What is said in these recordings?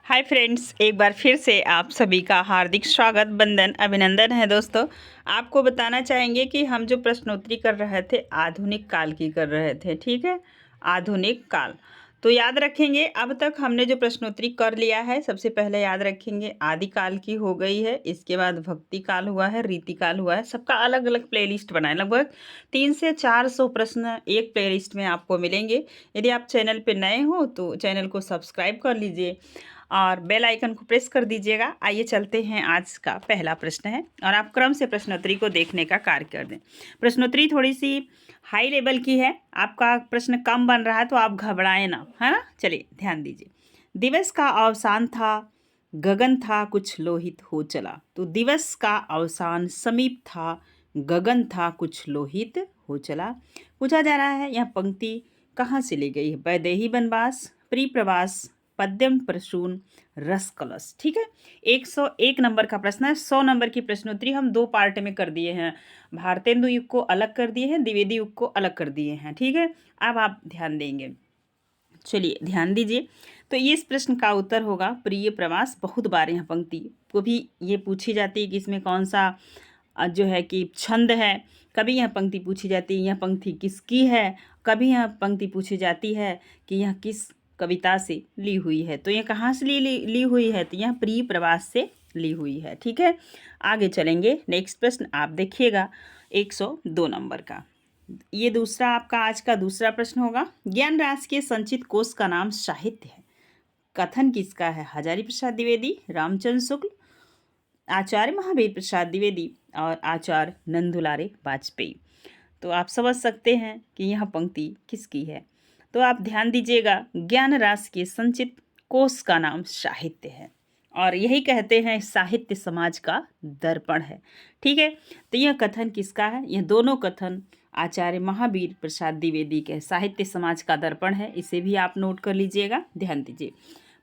Hi friends, एक बार फिर से आप सभी का हार्दिक स्वागत, वंदन, अभिनंदन है। दोस्तों, आपको बताना चाहेंगे कि हम जो प्रश्नोत्तरी कर रहे थे आधुनिक काल की कर रहे थे। ठीक है, आधुनिक काल। तो याद रखेंगे, अब तक हमने जो प्रश्नोत्तरी कर लिया है, सबसे पहले याद रखेंगे आदिकाल की हो गई है, इसके बाद भक्ति काल हुआ है, रीति काल हुआ है। सबका अलग अलग प्लेलिस्ट बनाए, लगभग 300 से 400 प्रश्न एक प्लेलिस्ट में आपको मिलेंगे। यदि आप चैनल पर नए हो तो चैनल को सब्सक्राइब कर लीजिए और बेल आइकन को प्रेस कर दीजिएगा। आइए चलते हैं, आज का पहला प्रश्न है और आप क्रम से प्रश्नोत्तरी को देखने का कार्य कर दें। प्रश्नोत्तरी थोड़ी सी हाई लेवल की है, आपका प्रश्न कम बन रहा है तो आप घबराएं ना, है ना। चलिए ध्यान दीजिए। दिवस का अवसान था, गगन था कुछ लोहित हो चला। तो दिवस का अवसान समीप था, गगन था कुछ लोहित हो चला। पूछा जा रहा है यह पंक्ति कहाँ से ली गई है? वैदेही वनवास, प्रिप्रवास, पद्यम प्रसून, रस कलश। ठीक है, 101 नंबर का प्रश्न है। 100 नंबर की प्रश्नोत्तरी हम दो पार्ट में कर दिए हैं। भारतेंदु युग को अलग कर दिए हैं, द्विवेदी युग को अलग कर दिए हैं। ठीक है, अब आप ध्यान देंगे। चलिए ध्यान दीजिए। तो ये इस प्रश्न का उत्तर होगा प्रिय प्रवास। बहुत बार यह पंक्ति को भी ये पूछी जाती है कि इसमें कौन सा जो है कि छंद है। कभी यह पंक्ति पूछी जाती है यह पंक्ति किसकी है, कभी यह पंक्ति पूछी जाती है कि यह किस कविता से ली हुई है। तो यह कहाँ से ली हुई है? तो यह प्रिय प्रवास से ली हुई है। ठीक है, आगे चलेंगे। नेक्स्ट प्रश्न आप देखिएगा, 102 नंबर का। ये दूसरा आपका आज का दूसरा प्रश्न होगा। ज्ञान राशि के संचित कोश का नाम साहित्य है। कथन किसका है? हजारी प्रसाद द्विवेदी, रामचंद्र शुक्ल, आचार्य महावीर प्रसाद द्विवेदी और आचार्य नंदुलारे वाजपेयी। तो आप समझ सकते हैं कि यह पंक्ति किसकी है। तो आप ध्यान दीजिएगा, ज्ञान राशि के संचित कोश का नाम साहित्य है और यही कहते हैं साहित्य समाज का दर्पण है। ठीक है, तो यह कथन किसका है? यह दोनों कथन आचार्य महावीर प्रसाद द्विवेदी के साहित्य समाज का दर्पण है। इसे भी आप नोट कर लीजिएगा, ध्यान दीजिए।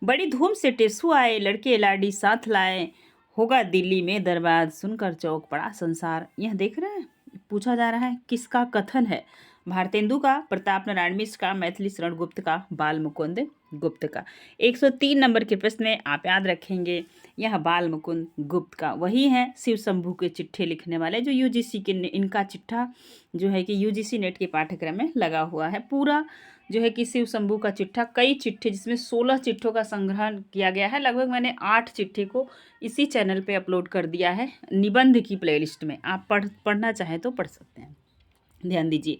बड़ी धूम से टेसू आए, लड़के लाडी साथ लाए, होगा दिल्ली में दरबार, सुनकर चौक पड़ा संसार। यह देख रहे हैं, पूछा जा रहा है किसका कथन है? भारतेंदु का, प्रताप नारायण मिश्र का, मैथिली शरण गुप्त का, बाल मुकुंद गुप्त का। 103 नंबर के प्रश्न में आप याद रखेंगे यह बाल मुकुंद गुप्त का वही है शिव शंभू के चिट्ठे लिखने वाले, जो यूजीसी के इनका चिट्ठा जो है कि यूजीसी नेट के पाठ्यक्रम में लगा हुआ है। पूरा जो है कि शिव शंभू का चिट्ठा, कई चिट्ठे जिसमें 16 चिट्ठों का संग्रह किया गया है। लगभग मैंने 8 चिट्ठे को इसी चैनल पे अपलोड कर दिया है निबंध की प्लेलिस्ट में। आप पढ़ना चाहें तो पढ़ सकते हैं। ध्यान दीजिए।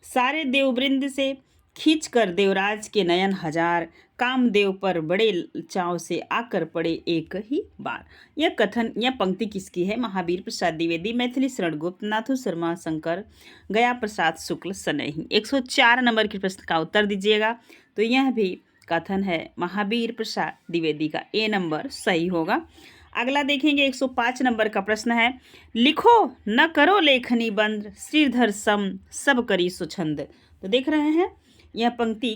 सारे देववृंद से खींच कर देवराज के नयन हजार, कामदेव पर बड़े चाव से आकर पड़े एक ही बार। यह कथन, यह पंक्ति किसकी है? महावीर प्रसाद द्विवेदी, मैथिली शरण गुप्त, नाथू शर्मा शंकर, गया प्रसाद शुक्ल सनेही। 104 नंबर के प्रश्न का उत्तर दीजिएगा। तो यह भी कथन है महावीर प्रसाद द्विवेदी का। ए नंबर सही होगा। अगला देखेंगे, 105 नंबर का प्रश्न है। लिखो न करो लेखनी बंद, श्रीधर सम सब करी सुछंद। तो देख रहे हैं यह पंक्ति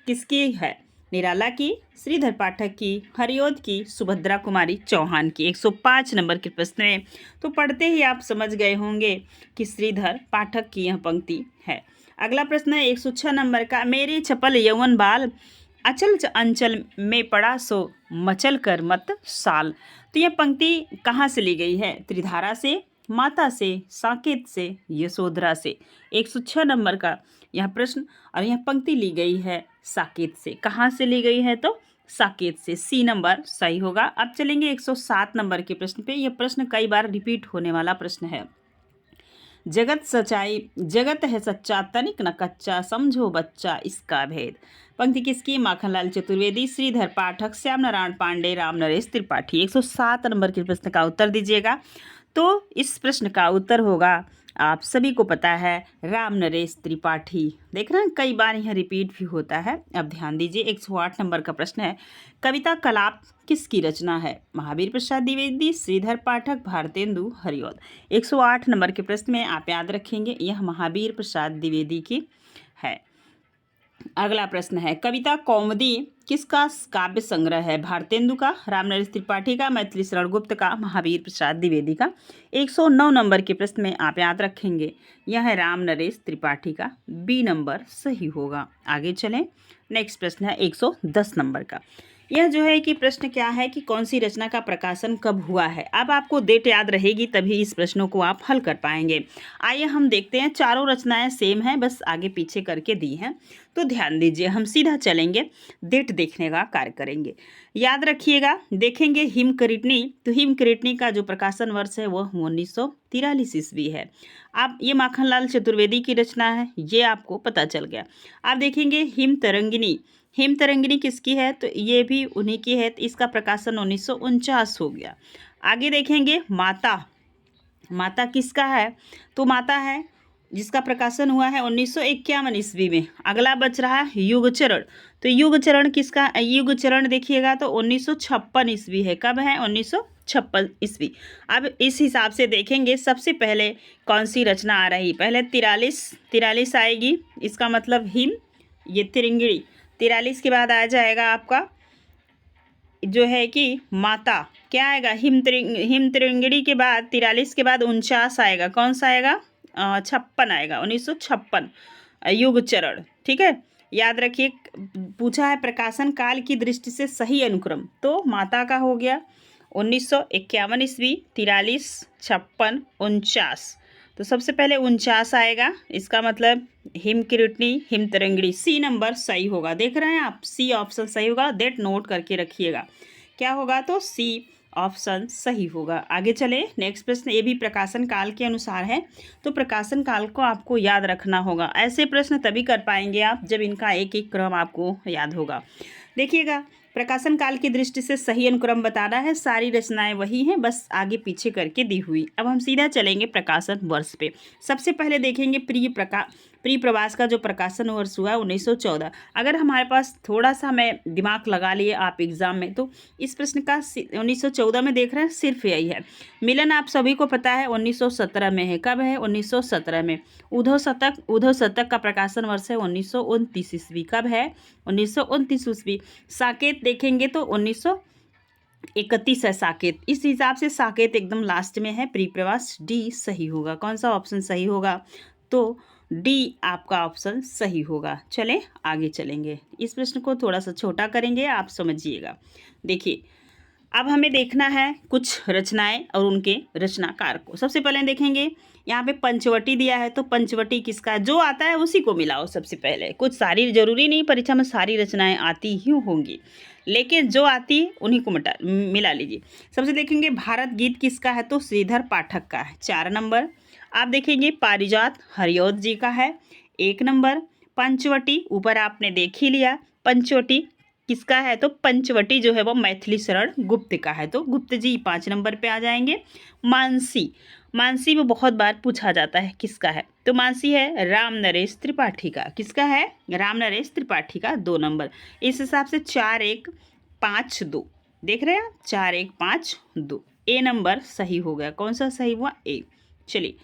किसकी है? निराला की, श्रीधर पाठक की, हरिओद की, सुभद्रा कुमारी चौहान की। 105 नंबर के प्रश्न में तो पढ़ते ही आप समझ गए होंगे कि श्रीधर पाठक की यह पंक्ति है। अगला प्रश्न है 106 नंबर का। मेरे चपल यौवन बाल, अचल अंचल में पड़ा सो मचल कर मत साल। तो यह पंक्ति कहाँ से ली गई है? त्रिधारा से, माता से, साकेत से, यशोधरा से। 106 नंबर का यह प्रश्न और यह पंक्ति ली गई है साकेत से। कहाँ से ली गई है? तो साकेत से। सी नंबर सही होगा। अब चलेंगे 107 नंबर के प्रश्न पे। यह प्रश्न कई बार रिपीट होने वाला प्रश्न है। जगत सच्चाई, जगत है सच्चा, तनिक न कच्चा, समझो बच्चा इसका भेद। पंक्ति किसकी? माखनलाल चतुर्वेदी, श्रीधर पाठक, श्याम नारायण पांडे, राम नरेश त्रिपाठी। 107 नंबर के प्रश्न का उत्तर दीजिएगा। तो इस प्रश्न का उत्तर होगा, आप सभी को पता है, राम नरेश त्रिपाठी। देख रहे हैं कई बार यह रिपीट भी होता है। अब ध्यान दीजिए, 108 नंबर का प्रश्न है। कविता कलाप किसकी रचना है? महावीर प्रसाद द्विवेदी, श्रीधर पाठक, भारतेंदु, हरिओद। 108 नंबर के प्रश्न में आप याद रखेंगे यह महावीर प्रसाद द्विवेदी की है। अगला प्रश्न है, कविता कौमुदी किसका काव्य संग्रह है? भारतेंदु का, राम नरेश त्रिपाठी का, मैथिली शरण गुप्त का, महावीर प्रसाद द्विवेदी का। 109 नंबर के प्रश्न में आप याद रखेंगे यह है राम नरेश त्रिपाठी का। बी नंबर सही होगा। आगे चलें, नेक्स्ट प्रश्न है 110 नंबर का। यह जो है कि प्रश्न क्या है कि कौन सी रचना का प्रकाशन कब हुआ है। अब आपको डेट याद रहेगी तभी इस प्रश्नों को आप हल कर पाएंगे। आइए हम देखते हैं, चारों रचनाएं सेम हैं, बस आगे पीछे करके दी हैं, तो ध्यान दीजिए। हम सीधा चलेंगे, डेट देखने का कार्य करेंगे। याद रखिएगा, देखेंगे हिमकरिटनी, तो हिमकरिटनी का जो प्रकाशन वर्ष है वह 1943 ईस्वी है। अब ये माखनलाल चतुर्वेदी की रचना है, ये आपको पता चल गया। आप देखेंगे हिमतरंगिनी, हिमतरंगिनी किसकी है, तो ये भी उन्हीं की है, तो इसका प्रकाशन 1949 हो गया। आगे देखेंगे माता, माता किसका है, तो माता है जिसका प्रकाशन हुआ है 1951 ईस्वी में। अगला बच रहा है युगचरण, तो युगचरण किसका, युगचरण देखिएगा तो 1956 ईस्वी है। कब है, 1956 ईस्वी। अब इस हिसाब से देखेंगे सबसे पहले कौन सी रचना आ रही, पहले 43 आएगी, इसका मतलब हिम, ये तिरंगिणी। 43 के बाद आ जाएगा आपका जो है कि माता, क्या आएगा, हिमतरंगिणी के बाद 43 के बाद 49 आएगा, कौन सा आएगा, 56 आएगा, 1956 युगचरण। ठीक है, याद रखिए, पूछा है प्रकाशन काल की दृष्टि से सही अनुक्रम, तो माता का हो गया 1951 ईस्वी, 43, 56, 49। तो सबसे पहले 49 आएगा, इसका मतलब हिमकिरीटनी, हिमतरंगिणी, सी नंबर सही होगा। देख रहे हैं आप, सी ऑप्शन सही होगा, डेट नोट करके रखिएगा। क्या होगा, तो सी ऑप्शन सही होगा। आगे चले, नेक्स्ट प्रश्न, ये भी प्रकाशन काल के अनुसार है, तो प्रकाशन काल को आपको याद रखना होगा। ऐसे प्रश्न तभी कर पाएंगे आप जब इनका एक एक क्रम आपको याद होगा। देखिएगा, प्रकाशन काल की दृष्टि से सही अनुक्रम बताना है, सारी रचनाएं वही हैं, बस आगे पीछे करके दी हुई। अब हम सीधा चलेंगे प्रकाशन वर्ष पे। सबसे पहले देखेंगे प्रिय प्रवास का जो प्रकाशन वर्ष हुआ है 1914। अगर हमारे पास थोड़ा सा मैं दिमाग लगा लिए आप एग्जाम में, तो इस प्रश्न का 1914 में देख रहे हैं, सिर्फ यही है। मिलन आप सभी को पता है 1917 में है। कब है, 1917 में। उद्धव शतक का प्रकाशन वर्ष है 1929 ईस्वी। कब है, 1929 ईस्वी। साकेत देखेंगे तो 1931 है साकेत, इस हिसाब से साकेत एकदम लास्ट में है। प्रिय प्रवास डी सही होगा। कौन सा ऑप्शन सही होगा, तो डी आपका ऑप्शन सही होगा। चलें आगे चलेंगे, इस प्रश्न को थोड़ा सा छोटा करेंगे, आप समझिएगा। देखिए, अब हमें देखना है कुछ रचनाएं और उनके रचनाकार को। सबसे पहले देखेंगे, यहाँ पे पंचवटी दिया है, तो पंचवटी किसका है, जो आता है उसी को मिलाओ। सबसे पहले कुछ सारी, जरूरी नहीं परीक्षा में सारी रचनाएं आती ही होंगी, लेकिन जो आती है उन्हीं को मिला लीजिए। सबसे देखेंगे भारत गीत किसका है, तो श्रीधर पाठक का है, 4 नंबर। आप देखेंगे पारिजात हरिऔध जी का है, 1 नंबर। पंचवटी ऊपर आपने देख ही लिया, पंचवटी किसका है, तो पंचवटी जो है वो मैथिली शरण गुप्त का है, तो गुप्त जी 5 नंबर पे आ जाएंगे। मानसी, मानसी में बहुत बार पूछा जाता है किसका है, तो मानसी है राम नरेश त्रिपाठी का। किसका है, राम नरेश त्रिपाठी का, 2 नंबर। इस हिसाब से 4, 1, 5, 2 देख रहे हैं, 4, 1, 5, 2 ए नंबर सही हो गया। कौन सा सही हुआ, ए। चलिए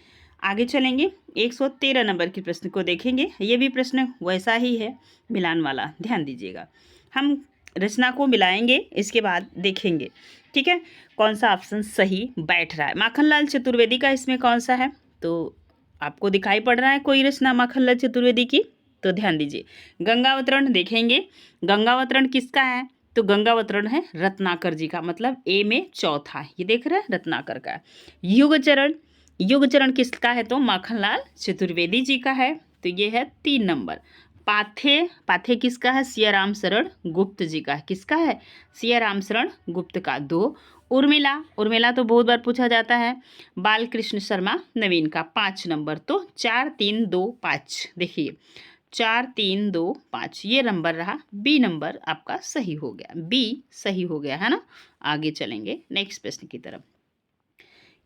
आगे चलेंगे, 113 नंबर के प्रश्न को देखेंगे। ये भी प्रश्न वैसा ही है, मिलान वाला, ध्यान दीजिएगा। हम रचना को मिलाएंगे, इसके बाद देखेंगे, ठीक है, कौन सा ऑप्शन सही बैठ रहा है। माखनलाल चतुर्वेदी का इसमें कौन सा है, तो आपको दिखाई पड़ रहा है कोई रचना माखनलाल चतुर्वेदी की, तो ध्यान दीजिए। गंगावतरण देखेंगे, गंगावतरण किसका है, तो गंगावतरण है रत्नाकर जी का, मतलब ए में चौथा, ये देख रहे हैं रत्नाकर का। युगचरण, युगचरण किसका है, तो माखनलाल चतुर्वेदी जी का है, तो ये है 3 नंबर। पाथे, पाथे किसका है, सियाराम शरण गुप्त जी का। किसका है, सियाराम शरण गुप्त का, 2। उर्मिला, उर्मिला तो बहुत बार पूछा जाता है, बालकृष्ण शर्मा नवीन का, 5 नंबर। तो 4, 3, 2, 5 देखिए, 4, 3, 2, 5 ये नंबर रहा, बी नंबर आपका सही हो गया, बी सही हो गया है ना। आगे चलेंगे नेक्स्ट प्रश्न की तरफ।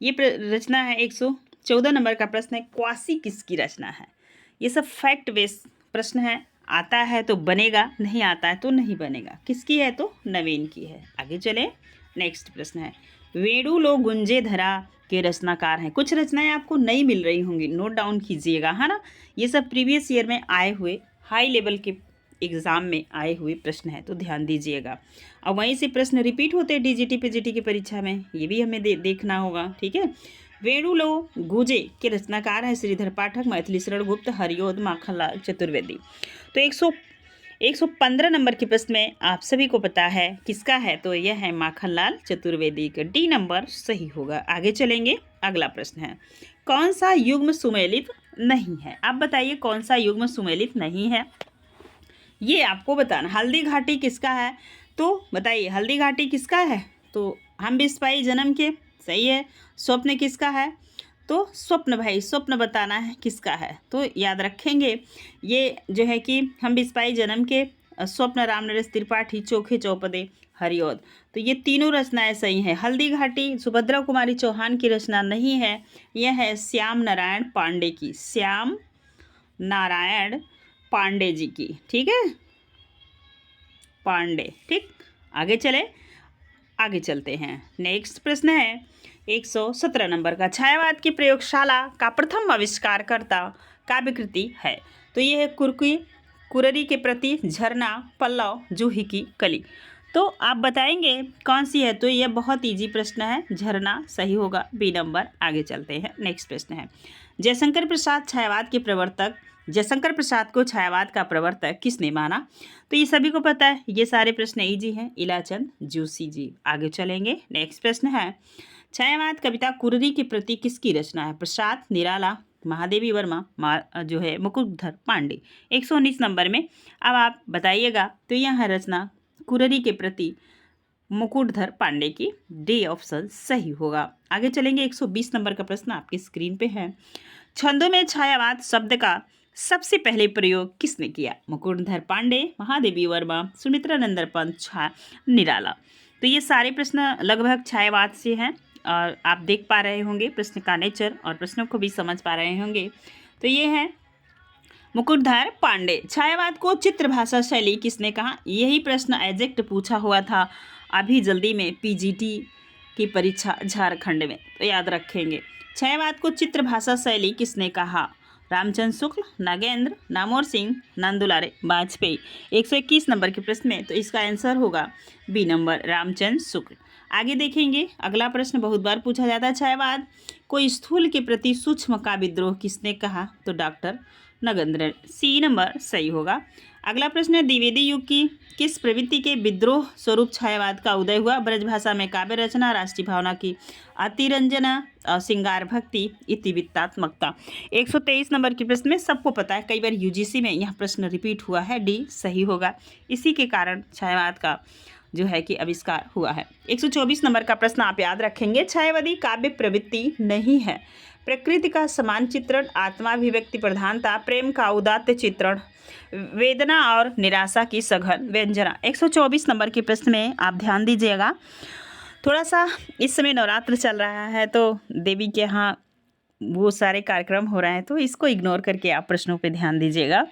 ये रचना है 114 नंबर का प्रश्न है, क्वासी किसकी रचना है। ये सब फैक्ट बेस्ड प्रश्न है, आता है तो बनेगा, नहीं आता है तो नहीं बनेगा। किसकी है, तो नवीन की है। आगे चले, नेक्स्ट प्रश्न है, वेणु लो गुंजे धरा के रचनाकार हैं। कुछ रचनाएं आपको नहीं मिल रही होंगी, नोट डाउन कीजिएगा, है ना। ये सब प्रीवियस ईयर में आए हुए हाई लेवल के एग्जाम में आए हुए प्रश्न है, तो ध्यान दीजिएगा। अब वहीं से प्रश्न रिपीट होते हैं डीजीटी पीजीटी की परीक्षा में, ये भी हमें देखना होगा, ठीक है। वेणु लो गुजे के रचनाकार है श्रीधर पाठक, मैथिली शरण गुप्त, हरिऔध, माखनलाल चतुर्वेदी। तो 115 नंबर के प्रश्न में आप सभी को पता है किसका है, तो यह है माखनलाल चतुर्वेदी का। डी नंबर सही होगा। आगे चलेंगे, अगला प्रश्न है, कौन सा युग्म सुमेलित नहीं है? आप बताइए कौन सा युग्म सुमेलित नहीं है, ये आपको बताना। हल्दी घाटी किसका है, तो बताइए हल्दी घाटी किसका है, तो हम बिस्पाई जन्म के, सही है। स्वप्न किसका है, तो स्वप्न, भाई स्वप्न बताना है किसका है, तो याद रखेंगे ये जो है कि हम बिस्पाई जन्म के, स्वप्न राम नरेश त्रिपाठी, चोखे चौपदे हरिऔध, तो ये तीनों रचनाएं सही हैं। हल्दी घाटी सुभद्रा कुमारी चौहान की रचना नहीं है, यह है श्याम नारायण पांडे की, श्याम नारायण पांडे जी की, ठीक है, पांडे, ठीक। आगे चलते हैं। नेक्स्ट प्रश्न है 117 नंबर का, छायावाद की प्रयोगशाला का प्रथम आविष्कारकर्ता काव्य कृति है, तो ये है कुररी के प्रति, झरना, पल्लव, जूही की कली। तो आप बताएंगे कौन सी है, तो यह बहुत इजी प्रश्न है, झरना सही होगा, बी नंबर। आगे चलते हैं। नेक्स्ट प्रश्न है, जयशंकर प्रसाद छायावाद के प्रवर्तक, जयशंकर प्रसाद को छायावाद का प्रवर्तक किसने माना, तो ये सभी को पता है, ये सारे प्रश्न इजी हैं, इलाचंद जोशी जी। आगे चलेंगे। नेक्स्ट प्रश्न है, छायावाद कविता कुररी के प्रति किसकी रचना है, प्रसाद, निराला, महादेवी वर्मा, जो है मुकुटधर पांडे। 119 नंबर में अब आप बताइएगा, तो यह है रचना कुररी के प्रति मुकुटधर पांडे की, डी ऑप्शन सही होगा। आगे चलेंगे। 120 नंबर का प्रश्न आपकी स्क्रीन पे है, छंदों में छायावाद शब्द का सबसे पहले प्रयोग किसने किया, मुकुटधर पांडे, महादेवी वर्मा, सुमित्रा नंदन पंत, निराला। तो ये सारे प्रश्न लगभग छायावाद से हैं और आप देख पा रहे होंगे प्रश्न का नेचर और प्रश्नों को भी समझ पा रहे होंगे। तो ये है मुकुटधर पांडे। छायावाद को चित्र भाषा शैली किसने कहा, यही प्रश्न एग्जैक्ट पूछा हुआ था अभी जल्दी में पीजीटी की परीक्षा झारखंड में, तो याद रखेंगे। छायावाद को चित्र भाषा शैली किसने कहा, रामचंद्र शुक्ल, नागेंद्र, नामोर सिंह, नंदुलारे वाजपेयी। 121 नंबर के प्रश्न में तो इसका आंसर होगा बी नंबर, रामचंद्र शुक्ल। आगे देखेंगे, अगला प्रश्न बहुत बार पूछा जाता है, छायावाद को स्थूल के प्रति सूक्ष्म का विद्रोह किसने कहा, तो डॉक्टर नगेंद्र, सी नंबर सही होगा। अगला प्रश्न है, द्विवेदी युग की किस प्रवृत्ति के विद्रोह स्वरूप छायावाद का उदय हुआ, ब्रजभाषा में काव्य रचना, राष्ट्रीय भावना की अतिरंजना, श्रृंगार भक्ति, इतिवृत्तात्मकता। 123 नंबर के प्रश्न में सबको पता है, कई बार यूजीसी में यह प्रश्न रिपीट हुआ है, डी सही होगा। इसी के कारण छायावाद का जो है कि आविष्कार हुआ है। 124 नंबर का प्रश्न आप याद रखेंगे, छायावादी काव्य प्रवृत्ति नहीं है, प्रकृति का समान चित्रण, आत्माभिव्यक्ति प्रधानता, प्रेम का उदात्त चित्रण, वेदना और निराशा की सघन व्यंजना। 124 नंबर के प्रश्न में आप ध्यान दीजिएगा, थोड़ा सा इस समय नवरात्र चल रहा है तो देवी के यहाँ वो सारे कार्यक्रम हो रहे हैं, तो इसको इग्नोर करके आप प्रश्नों पे ध्यान दीजिएगा।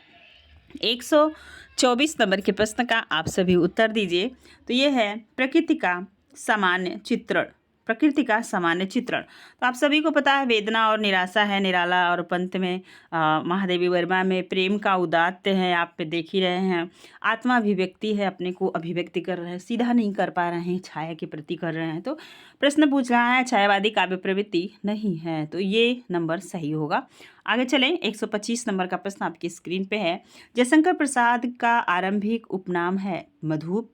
124 नंबर के प्रश्न का आप सभी उत्तर दीजिए। तो ये है प्रकृति का सामान्य चित्रण, प्रकृति का सामान्य चित्रण। तो आप सभी को पता है वेदना और निराशा है निराला, और पंत में महादेवी वर्मा में प्रेम का उदात्त है, आप पे देख ही रहे हैं, आत्माभिव्यक्ति है, अपने को अभिव्यक्ति कर रहे हैं, सीधा नहीं कर पा रहे हैं, छाया के प्रति कर रहे हैं। तो प्रश्न पूछ रहा है छायावादी काव्य प्रवृत्ति नहीं है, तो ये नंबर सही होगा। आगे चलें, 125 नंबर का प्रश्न आपकी स्क्रीन पे है, जयशंकर प्रसाद का आरंभिक उपनाम है मधुप,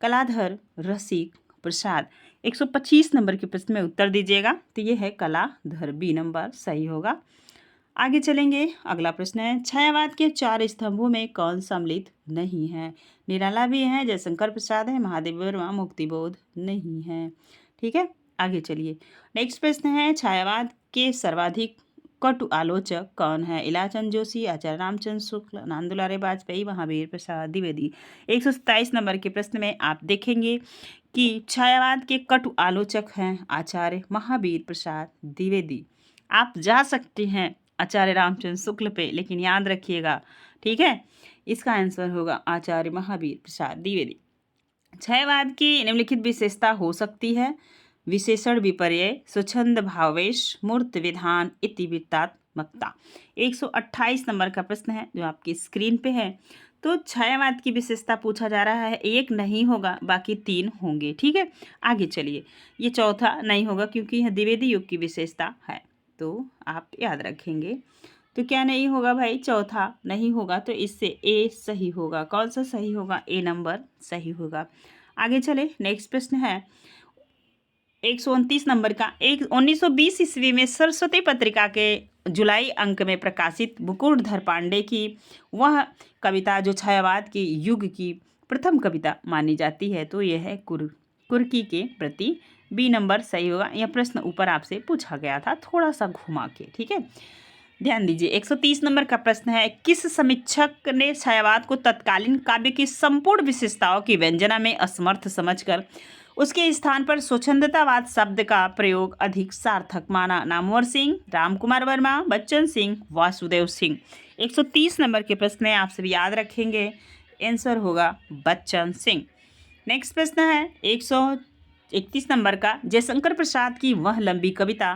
कलाधर, रसिक, प्रसाद। 125 नंबर के प्रश्न में उत्तर दीजिएगा, तो ये है कलाधर, बी नंबर सही होगा। आगे चलेंगे, अगला प्रश्न है, छायावाद के 4 स्तंभों में कौन सम्मिलित नहीं है, निराला भी है, जयशंकर प्रसाद है, महादेवी वर्मा, मुक्तिबोध नहीं है। ठीक है, आगे चलिए। नेक्स्ट प्रश्न है, छायावाद के सर्वाधिक कटु आलोचक कौन है, इलाचंद जोशी, आचार्य रामचंद्र शुक्ल, नंदुलारे वाजपेयी, महावीर प्रसाद द्विवेदी। 127 नंबर के प्रश्न में आप देखेंगे कि छायावाद के कटु आलोचक हैं आचार्य महावीर प्रसाद द्विवेदी। आप जा सकते हैं आचार्य रामचंद्र शुक्ल पे, लेकिन याद रखिएगा, ठीक है, इसका आंसर होगा आचार्य महावीर प्रसाद द्विवेदी। छायावाद की निम्नलिखित विशेषता हो सकती है, विशेषण विपर्यय, स्वच्छंद भावेश, मूर्त विधान, इतिवृत्तात्मकता। 128 नंबर का प्रश्न है जो आपकी स्क्रीन पे है। तो छायावाद की विशेषता पूछा जा रहा है, एक नहीं होगा, बाकी 3 होंगे। ठीक है, आगे चलिए, ये चौथा नहीं होगा क्योंकि यह द्विवेदी युग की विशेषता है, तो आप याद रखेंगे। तो क्या नहीं होगा भाई, चौथा नहीं होगा, तो इससे ए सही होगा। कौन सा सही होगा? ए नंबर सही होगा। आगे चले, नेक्स्ट प्रश्न है 129 नंबर का। 1920 ईस्वी में सरस्वती पत्रिका के जुलाई अंक में प्रकाशित मुकुटधर पांडे की वह कविता जो छायावाद के युग की प्रथम कविता मानी जाती है, तो यह है कुर्की के प्रति। बी नंबर सही होगा। यह प्रश्न ऊपर आपसे पूछा गया था, थोड़ा सा घुमा के, ठीक है, ध्यान दीजिए। 130 नंबर का प्रश्न है, किस समीक्षक ने छायावाद को तत्कालीन काव्य की संपूर्ण विशेषताओं की व्यंजना में असमर्थ समझकर उसके स्थान पर स्वच्छंदतावाद शब्द का प्रयोग अधिक सार्थक माना? नामवर सिंह, रामकुमार वर्मा, बच्चन सिंह, वासुदेव सिंह। 130 नंबर के प्रश्न है, आप सभी याद रखेंगे, आंसर होगा बच्चन सिंह। नेक्स्ट प्रश्न है 131 नंबर का, जयशंकर प्रसाद की वह लंबी कविता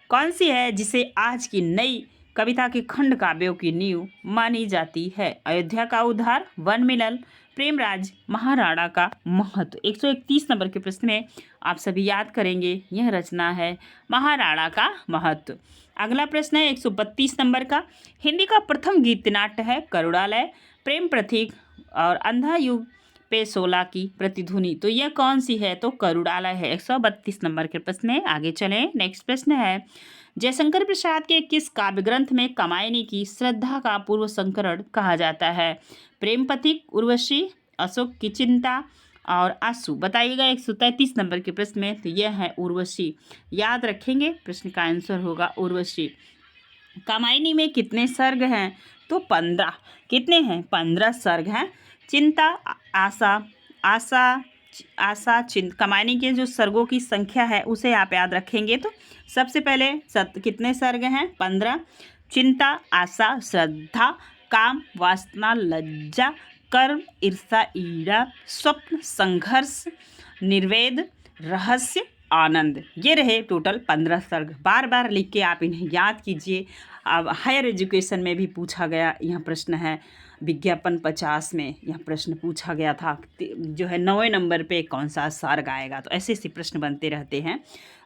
कौन सी है जिसे आज की नई कविता के खंड काव्यों की नींव मानी जाती है? अयोध्या का उद्धार, वन मिलल, प्रेमराज, महाराणा का महत्व। 131 नंबर के प्रश्न में आप सभी याद करेंगे, यह रचना है महाराणा का महत्व। अगला प्रश्न है 132 नंबर का, हिंदी का प्रथम गीत नाट्य है करुणालय, प्रेम प्रतीक और अंधा युग पे 16 की प्रतिध्वनि। तो यह कौन सी है? तो करुणालय है। 132 नंबर के प्रश्न में आगे चलें। नेक्स्ट प्रश्न है, जयशंकर प्रसाद के किस काव्य ग्रंथ में कामायनी की श्रद्धा का पूर्व संस्करण कहा जाता है? प्रेम पथिक, उर्वशी, अशोक की चिंता और आंसू। बताइएगा 133 नंबर के प्रश्न में, तो यह है उर्वशी। याद रखेंगे, प्रश्न का आंसर होगा उर्वशी। कामायनी में कितने सर्ग हैं? तो 15। कितने हैं? 15 सर्ग हैं। चिंता, आशा कामायनी के जो सर्गों की संख्या है उसे आप याद रखेंगे। तो सबसे पहले कितने सर्ग हैं? 15। चिंता, आशा, श्रद्धा, काम, वासना, लज्जा, कर्म, ईर्षा, ईड़ा, स्वप्न, संघर्ष, निर्वेद, रहस्य, आनंद। ये रहे टोटल 15 सर्ग। बार बार लिख के आप इन्हें याद कीजिए। अब हायर एजुकेशन में भी पूछा गया यह प्रश्न है, विज्ञापन 50 में यह प्रश्न पूछा गया था, जो है 9वें नंबर पे कौन सा सर्ग आएगा। तो ऐसे ऐसे प्रश्न बनते रहते हैं,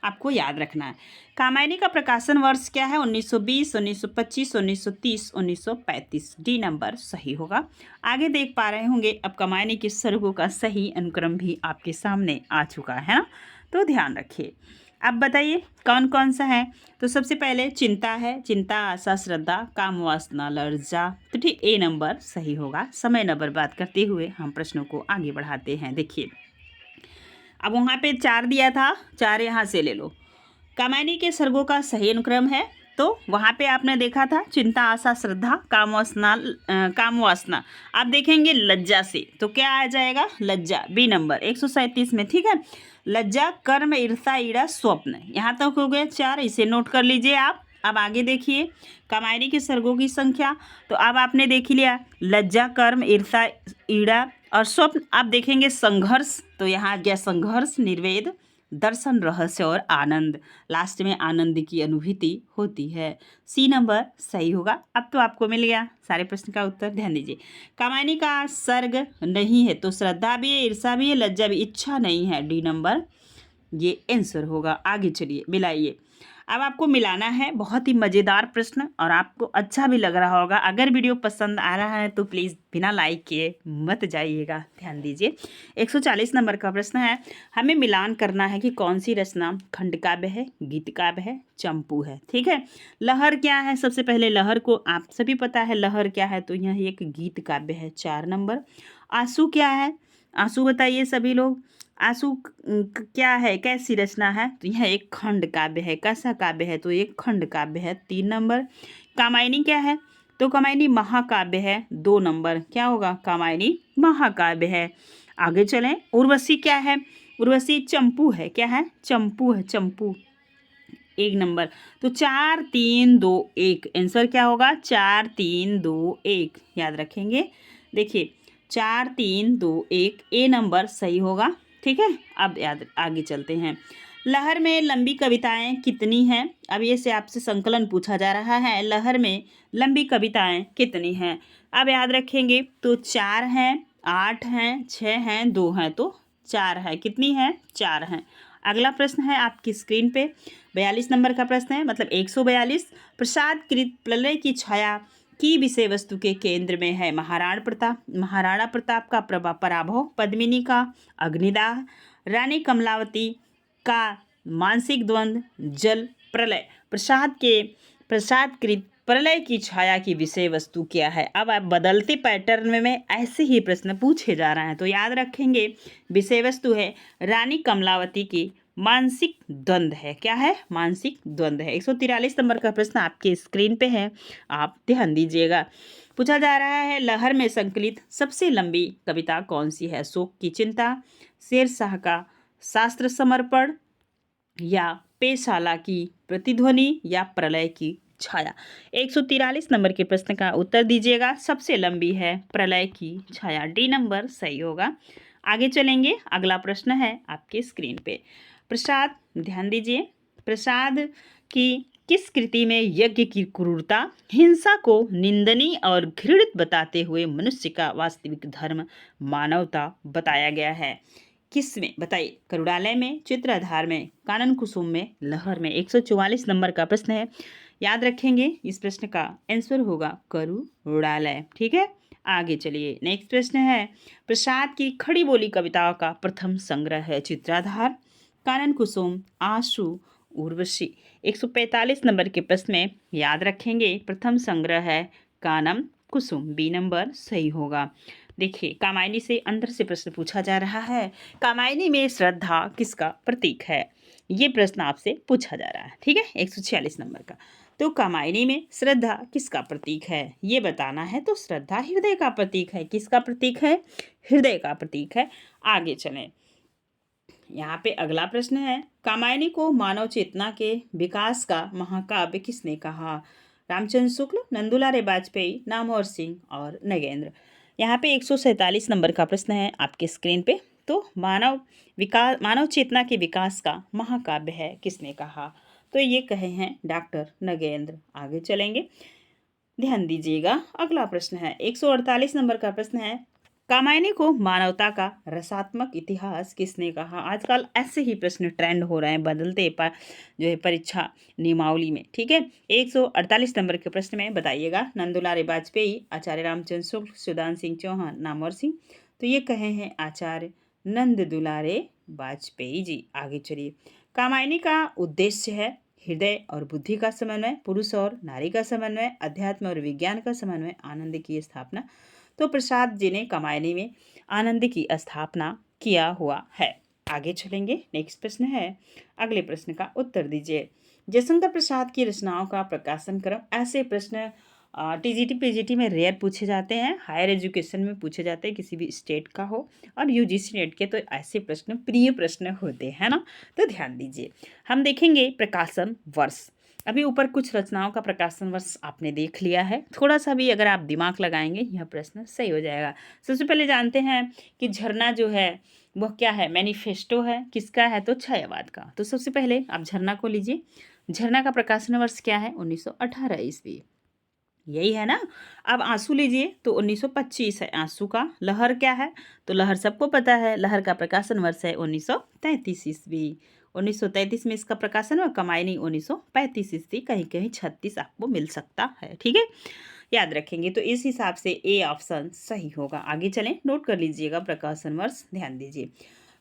आपको याद रखना है। कामायनी का प्रकाशन वर्ष क्या है? 1920, 1925, 1930, 1935। डी नंबर सही होगा। आगे देख पा रहे होंगे, अब कामायनी के सर्गों का सही अनुक्रम भी आपके सामने आ चुका है ना, तो ध्यान रखिए। अब बताइए कौन कौन सा है? तो सबसे पहले चिंता है, चिंता, आशा, श्रद्धा, काम, वासना, लज्जा। तो ठीक ए नंबर सही होगा। समय न बर्बाद करते हुए हम प्रश्नों को आगे बढ़ाते हैं। देखिए, अब वहाँ पे 4 दिया था, 4 यहाँ से ले लो। कामायनी के सर्गों का सही अनुक्रम है, तो वहाँ पे आपने देखा था चिंता, आशा, श्रद्धा, काम वासना। आप देखेंगे लज्जा से, तो क्या आ जाएगा? लज्जा। बी नंबर 137 में, ठीक है। लज्जा, कर्म, ईर्षा, ईड़ा, स्वप्न। यहाँ तक हो गए 4, इसे नोट कर लीजिए आप। अब आगे देखिए कामायनी के सर्गों की संख्या। तो अब आपने देख लिया लज्जा, कर्म, ईर्षा, ईड़ा और स्वप्न। आप देखेंगे संघर्ष, तो यहाँ आ गया संघर्ष, निर्वेद, दर्शन, रहस्य और आनंद। लास्ट में आनंद की अनुभूति होती है। सी नंबर सही होगा। अब तो आपको मिल गया सारे प्रश्न का उत्तर। ध्यान दीजिए, कामायनी का सर्ग नहीं है, तो श्रद्धा भी है, ईर्षा भी है, लज्जा भी, इच्छा नहीं है। डी नंबर ये आंसर होगा। आगे चलिए, मिलाइए। अब आपको मिलाना है। बहुत ही मज़ेदार प्रश्न और आपको अच्छा भी लग रहा होगा। अगर वीडियो पसंद आ रहा है तो प्लीज़ बिना लाइक किए मत जाइएगा। ध्यान दीजिए, 140 नंबर का प्रश्न है, हमें मिलान करना है कि कौन सी रचना खंड काव्य है, गीत काव्य है, चंपू है। ठीक है, लहर क्या है? सबसे पहले लहर को आप सभी पता है, लहर क्या है? तो यह एक गीत काव्य है। 4 नंबर। आंसू क्या है? आंसू बताइए सभी लोग। आंसू क्या है? कैसी रचना है? तो यह एक खंड काव्य है। कैसा काव्य है? तो एक खंड काव्य है। 3 नंबर। कामायनी क्या है? तो कामायनी महाकाव्य है। 2 नंबर। क्या होगा? कामायनी महाकाव्य है। आगे चलें, उर्वशी क्या है? उर्वशी चंपू है। क्या है? चंपू है, चंपू। 1 नंबर। तो 4 3 2 1। आंसर क्या होगा? 4 3 2 1। याद रखेंगे। देखिए 4 3 2 1, ए नंबर सही होगा। ठीक है, अब याद आगे चलते हैं। लहर में लंबी कविताएं कितनी हैं? अब ये से आपसे संकलन पूछा जा रहा है, लहर में लंबी कविताएं कितनी हैं? अब याद रखेंगे, तो 4 हैं, 8 हैं, 6 हैं, 2 हैं। तो 4 है। कितनी है? 4 हैं। अगला प्रश्न है आपकी स्क्रीन पे 42 नंबर का प्रश्न है, मतलब 142। प्रसाद कृत प्रलय की छाया की विषय वस्तु के केंद्र में है महाराणा प्रताप का पराभव, पद्मिनी का अग्निदाह, रानी कमलावती का मानसिक द्वंद्व, जल प्रलय। प्रसाद कृत प्रलय की छाया की विषय वस्तु क्या है? अब आप बदलते पैटर्न में ऐसे ही प्रश्न पूछे जा रहे हैं, तो याद रखेंगे विषय वस्तु है रानी कमलावती की मानसिक द्वंद्व है। क्या है? मानसिक द्वंद्व है। 143 नंबर का प्रश्न आपके स्क्रीन पे है, आप ध्यान दीजिएगा। पूछा जा रहा है लहर में संकलित सबसे लंबी कविता कौन सी है? शोक की चिंता, शेरशाह का शास्त्र समर्पण, या पेशाला की प्रतिध्वनि, या प्रलय की छाया। 143 नंबर के प्रश्न का उत्तर दीजिएगा। सबसे लंबी है प्रलय की छाया, डी नंबर सही होगा। आगे चलेंगे, अगला प्रश्न है आपके स्क्रीन पे। प्रसाद, ध्यान दीजिए, प्रसाद की किस कृति में यज्ञ की क्रूरता, हिंसा को निंदनीय और घृणित बताते हुए मनुष्य का वास्तविक धर्म मानवता बताया गया है? किस में बताइए? करुणालय में, चित्राधार में, कानन कुसुम में, लहर में। 144 नंबर का प्रश्न है, याद रखेंगे इस प्रश्न का आंसर होगा करुणालय। ठीक है, आगे चलिए। नेक्स्ट प्रश्न है, प्रसाद की खड़ी बोली कविताओं का प्रथम संग्रह है चित्राधार, कानन कुसुम, आंसू, उर्वशी। 145 नंबर के प्रश्न में याद रखेंगे प्रथम संग्रह है कानन कुसुम, बी नंबर सही होगा। देखिए, कामायनी से अंदर से प्रश्न पूछा जा रहा है, कामायनी में श्रद्धा किसका प्रतीक है? ये प्रश्न आपसे पूछा जा रहा है। ठीक है, 146 नंबर का। तो कामायनी में श्रद्धा किसका प्रतीक है ये बताना है। तो श्रद्धा हृदय का प्रतीक है। किसका प्रतीक है? हृदय का प्रतीक है। आगे चलें, यहाँ पे अगला प्रश्न है, कामायनी को मानव चेतना के विकास का महाकाव्य किसने कहा? रामचंद्र शुक्ल, नंदुलारे वाजपेयी, नामवर सिंह और नगेंद्र। यहाँ पे 147 नंबर का प्रश्न है आपके स्क्रीन पे। तो मानव चेतना के विकास का महाकाव्य है किसने कहा? तो ये कहे हैं डॉक्टर नगेंद्र। आगे चलेंगे, ध्यान दीजिएगा। अगला प्रश्न है 148 नंबर का प्रश्न है, कामायनी को मानवता का रसात्मक इतिहास किसने कहा? आजकल ऐसे ही प्रश्न ट्रेंड हो रहे हैं बदलते जो है परीक्षा नियमावली में। ठीक है, 148 नंबर के प्रश्न में बताइएगा, नंदुलारे वाजपेयी, आचार्य रामचंद्र शुक्ल, सुदान सिंह चौहान, नामवर सिंह। तो ये कहे हैं आचार्य नंद दुलारे वाजपेयी जी। आगे चलिए, कामायनी का उद्देश्य है हृदय और बुद्धि का समन्वय, पुरुष और नारी का समन्वय, अध्यात्म और विज्ञान का समन्वय, आनंद की स्थापना। तो प्रसाद जी ने कामायनी में आनंद की स्थापना किया हुआ है। आगे चलेंगे, नेक्स्ट प्रश्न है, अगले प्रश्न का उत्तर दीजिए। जयशंकर प्रसाद की रचनाओं का प्रकाशन क्रम। ऐसे प्रश्न टीजीटी पीजीटी में रेयर पूछे जाते हैं, हायर एजुकेशन में पूछे जाते हैं, किसी भी स्टेट का हो, और यूजीसी नेट के तो ऐसे प्रश्न प्रिय प्रश्न होते हैं ना। तो ध्यान दीजिए, हम देखेंगे प्रकाशन वर्ष। अभी ऊपर कुछ रचनाओं का प्रकाशन वर्ष आपने देख लिया है, थोड़ा सा भी अगर आप दिमाग लगाएंगे यह प्रश्न सही हो जाएगा। सबसे पहले जानते हैं कि झरना जो है वह क्या है? मैनिफेस्टो है। किसका है? तो छायावाद का। तो सबसे पहले आप झरना को लीजिए, झरना का प्रकाशन वर्ष क्या है? 1918 ईस्वी, यही है ना। अब आंसू लीजिए, तो 1925 है आंसू का। लहर क्या है? तो लहर सबको पता है, लहर का प्रकाशन वर्ष है 1933 ईस्वी। 1933 में इसका प्रकाशन हुआ। कामायनी 1935 ईस्वी, कहीं कहीं 36 आपको मिल सकता है। ठीक है, याद रखेंगे। तो इस हिसाब से ए ऑप्शन सही होगा। आगे चलें, नोट कर लीजिएगा प्रकाशन वर्ष, ध्यान दीजिए।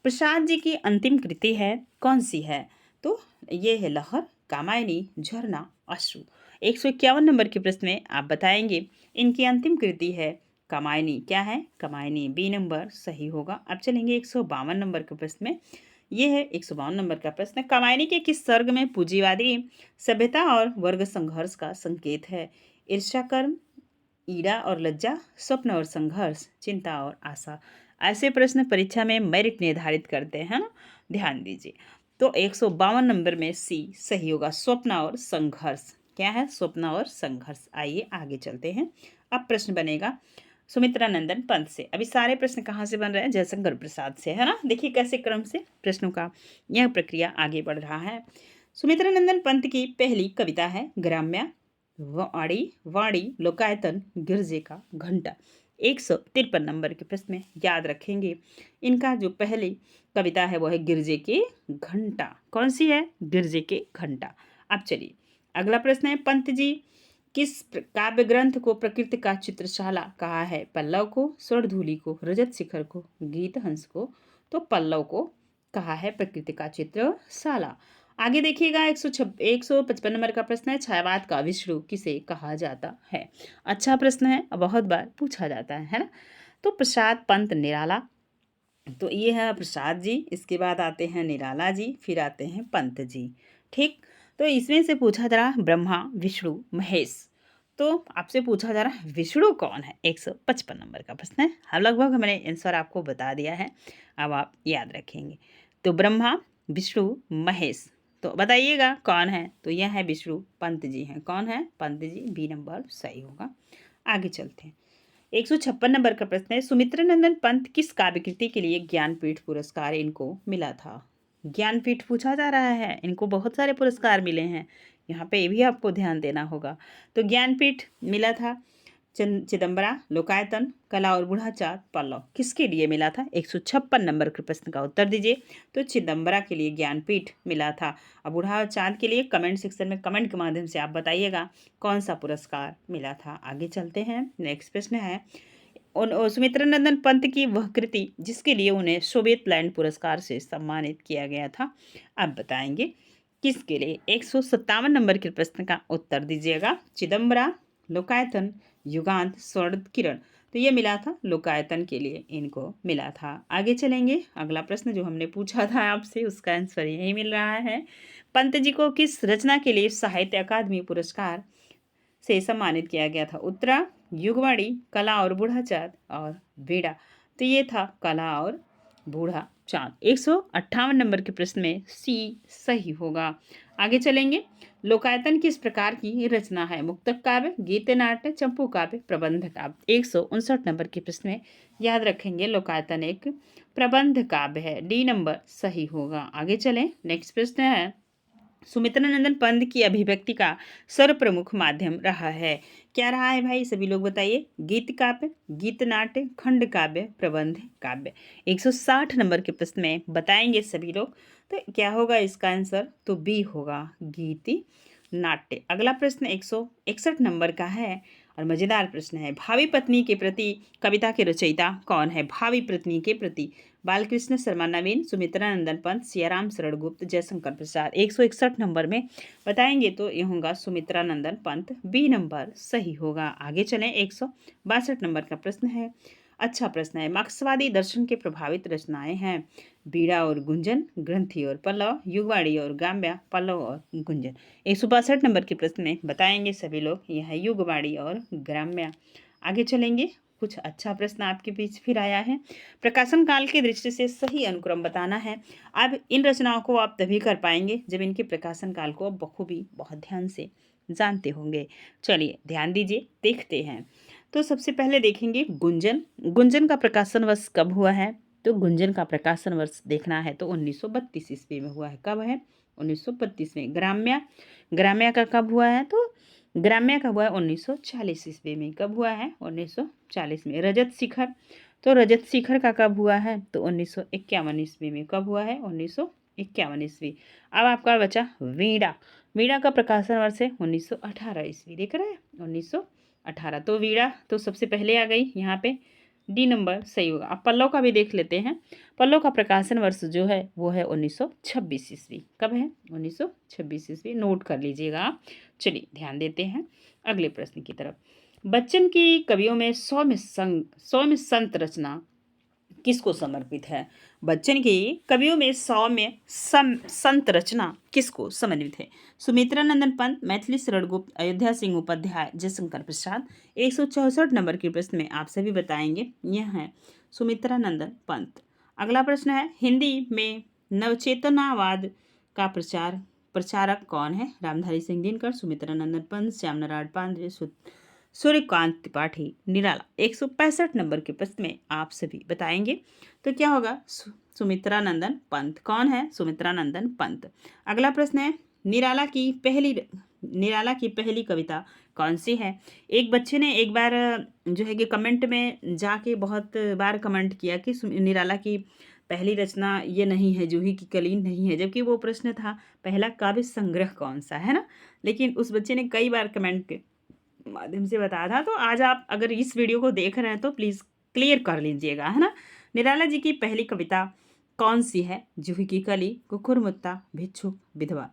प्रसाद जी की अंतिम कृति है कौन सी है? तो ये है लहर, कामायनी, झरना, अश्रु। 151 नंबर के प्रश्न में आप बताएंगे इनकी अंतिम कृति है कामायनी। क्या है? कामायनी, बी नंबर सही होगा। अब चलेंगे 152 नंबर के प्रश्न में। ये है 152 नंबर का प्रश्न, कामायनी के किस सर्ग में पूंजीवादी सभ्यता और वर्ग संघर्ष का संकेत है? ईर्ष्या, कर्म, ईड़ा और लज्जा, स्वप्न और संघर्ष, चिंता और आशा। ऐसे प्रश्न परीक्षा में मेरिट निर्धारित करते हैं ना, ध्यान दीजिए। तो 152 नंबर में सी सही होगा, स्वप्न और संघर्ष। क्या है? स्वप्न और संघर्ष। आइए आगे चलते हैं। अब प्रश्न बनेगा सुमित्रा नंदन पंत से। अभी सारे प्रश्न कहाँ से बन रहे हैं? जयशंकर प्रसाद से, है ना। देखिए कैसे क्रम से प्रश्नों का यह प्रक्रिया आगे बढ़ रहा है। सुमित्रा नंदन पंत की पहली कविता है ग्राम्या, वाणी, लोकायतन, गिरजे का घंटा। 153 नंबर के प्रश्न में याद रखेंगे। इनका जो पहली कविता है वो है गिरजे के घंटा। कौन सी है? गिरजे के घंटा। अब चलिए अगला प्रश्न है, पंत जी किस काव्य ग्रंथ को प्रकृति का चित्रशाला कहा है? पल्लव को, स्वर्णधूलि को, रजत शिखर को, गीत हंस को? तो पल्लव को कहा है प्रकृति का चित्रशाला। आगे देखिएगा 155 नंबर का प्रश्न है, छायावाद का विष्णु किसे कहा जाता है? अच्छा प्रश्न है, बहुत बार पूछा जाता है ना। तो प्रसाद पंत निराला, तो ये है प्रसाद जी, इसके बाद आते हैं निराला जी, फिर आते हैं पंत जी। ठीक, तो इसमें से पूछा जा रहा है ब्रह्मा विष्णु महेश, तो आपसे पूछा जा रहा है विष्णु कौन है? 155 नंबर का प्रश्न है। हाँ, लगभग मैंने आंसर आपको बता दिया है, अब आप याद रखेंगे। तो ब्रह्मा विष्णु महेश, तो बताइएगा कौन है? तो यह है विष्णु, पंत जी हैं। कौन है? पंत जी। बी नंबर सही होगा। आगे चलते हैं 156 नंबर का प्रश्न है, सुमित्रानंदन पंत किस काव्य कृति के लिए ज्ञानपीठ पुरस्कार इनको मिला था? ज्ञानपीठ पूछा जा रहा है, इनको बहुत सारे पुरस्कार मिले हैं, यहाँ पे ये भी आपको ध्यान देना होगा। तो ज्ञानपीठ मिला था चिदंबरा, लोकायतन, कला और बूढ़ा चाँद, पल्लव, किसके लिए मिला था? 156 नंबर के प्रश्न का उत्तर दीजिए। तो चिदंबरा के लिए ज्ञानपीठ मिला था। और बूढ़ा चाँद के लिए कमेंट सेक्शन में कमेंट के माध्यम से आप बताइएगा कौन सा पुरस्कार मिला था। आगे चलते हैं, नेक्स्ट प्रश्न है, सुमित्रानंदन पंत की वह कृति जिसके लिए उन्हें सोवियत लैंड पुरस्कार से सम्मानित किया गया था, आप बताएंगे किसके लिए? 157 नंबर के प्रश्न का उत्तर दीजिएगा। चिदंबरा, लोकायतन, युगांत, स्वर्ण किरण, तो ये मिला था लोकायतन के लिए इनको मिला था। आगे चलेंगे, अगला प्रश्न जो हमने पूछा था आपसे उसका आंसर यही मिल रहा है, पंत जी को किस रचना के लिए साहित्य अकादमी पुरस्कार से सम्मानित किया गया था? उत्तरा, युगवाणी, कला और बूढ़ा चाँद और वीणा, तो ये था कला और बूढ़ा चाँद। 158 नंबर के प्रश्न में सी सही होगा। आगे चलेंगे, लोकायतन किस प्रकार की रचना है? मुक्तक काव्य, गीत नाट्य, चंपू काव्य, प्रबंध काव्य। 159 नंबर के प्रश्न में याद रखेंगे लोकायतन एक प्रबंध काव्य है, डी नंबर सही होगा। आगे चलें, नेक्स्ट प्रश्न है, सुमित्रानंदन पंत की अभिव्यक्ति का सर्वप्रमुख माध्यम रहा है, क्या रहा है भाई? सभी लोग बताइए। गीत काव्य, गीत नाट्य, खंड काव्य, प्रबंध काव्य। 160 नंबर के प्रश्न में बताएंगे सभी लोग, तो क्या होगा इसका आंसर? तो बी होगा, गीति नाट्य। अगला प्रश्न 161 नंबर का है और मजेदार प्रश्न है, भावी पत्नी के प्रति कविता के रचयिता कौन है? भावी पत्नी के प्रति बालकृष्ण शर्मा नवीन, सुमित्रानंदन पंत, सियाराम शरण गुप्त, जयशंकर प्रसाद। 161 नंबर में बताएंगे तो ये होगा सुमित्रानंदन पंत, बी नंबर सही होगा। आगे चलें, 162 नंबर का प्रश्न है, अच्छा प्रश्न है, मार्क्सवादी दर्शन के प्रभावित रचनाएं हैं, बीड़ा और गुंजन, ग्रंथि और पल्लव, युगवाणी और गाम्या, पल्लव और गुंजन। 162 नंबर के प्रश्न में बताएंगे सभी लोग, यह है युगवाणी और ग्राम्या। आगे चलेंगे, कुछ अच्छा प्रश्न आपके बीच फिर आया है, प्रकाशन काल की दृष्टि से सही अनुक्रम बताना है। अब इन रचनाओं को आप तभी कर पाएंगे जब इनके प्रकाशन काल को आप बखूबी बहुत ध्यान से जानते होंगे। चलिए ध्यान दीजिए, देखते हैं। तो सबसे पहले देखेंगे गुंजन। गुंजन का प्रकाशन वर्ष कब हुआ है? तो गुंजन का प्रकाशन वर्ष देखना है तो 1932 ईस्वी में हुआ है। कब है? 1932 में। ग्राम्या, ग्राम्या का कब हुआ है? तो ग्राम्या का हुआ है 1940 ईस्वी में। कब हुआ है? 1940 में। रजत शिखर, तो रजत शिखर का कब हुआ है? तो 1951 ईस्वी में। कब हुआ है? 1951 ईस्वी। अब आपका बचा वीणा। वीणा का प्रकाशन वर्ष है 1918 ईस्वी। देख रहे हैं, 1918। तो वीणा तो सबसे पहले आ गई यहाँ पे, डी नंबर सही होगा। अब पल्लव का भी देख लेते हैं। पल्लव का प्रकाशन वर्ष जो है वो है 1926 ईस्वी। कब है? 1926 ईस्वी, नोट कर लीजिएगा आप। चलिए ध्यान देते हैं अगले प्रश्न की तरफ। बच्चन की कवियों में सौम्य संत रचना किसको समर्पित है? बच्चन की कवियों में सौम्य संत रचना किसको समर्पित है? सुमित्रानंदन पंत, मैथिली शरण गुप्त, अयोध्या सिंह उपाध्याय, जयशंकर प्रसाद। 164 नंबर के प्रश्न में आप सभी बताएंगे, यह है सुमित्रानंदन पंत। अगला प्रश्न है, हिंदी में नवचेतनावाद का प्रचारक कौन है? रामधारी सिंह दिनकर, सुमित्रानंदन पंत, श्यामनारायण पांडे, सूर्यकांत त्रिपाठी, निराला। 165 नंबर के प्रश्न में आप सभी बताएंगे तो क्या होगा? सुमित्रानंदन पंत। कौन है? सुमित्रानंदन पंत। अगला प्रश्न है, निराला की पहली निराला की पहली कविता कौन सी है? एक बच्चे ने एक बार जो है कि कमेंट में जाके बहुत बार कमेंट किया कि निराला की पहली रचना ये नहीं है, जूही की कलीन नहीं है, जबकि वो प्रश्न था पहला काव्य संग्रह कौन सा है ना। लेकिन उस बच्चे ने कई बार कमेंट के माध्यम से बताया था। तो आज आप अगर इस वीडियो को देख रहे हैं तो प्लीज़ क्लियर कर लीजिएगा, है ना। निराला जी की पहली कविता कौन सी है? जूही की कली, कुकुरमुत्ता, भिक्षुक, विधवा।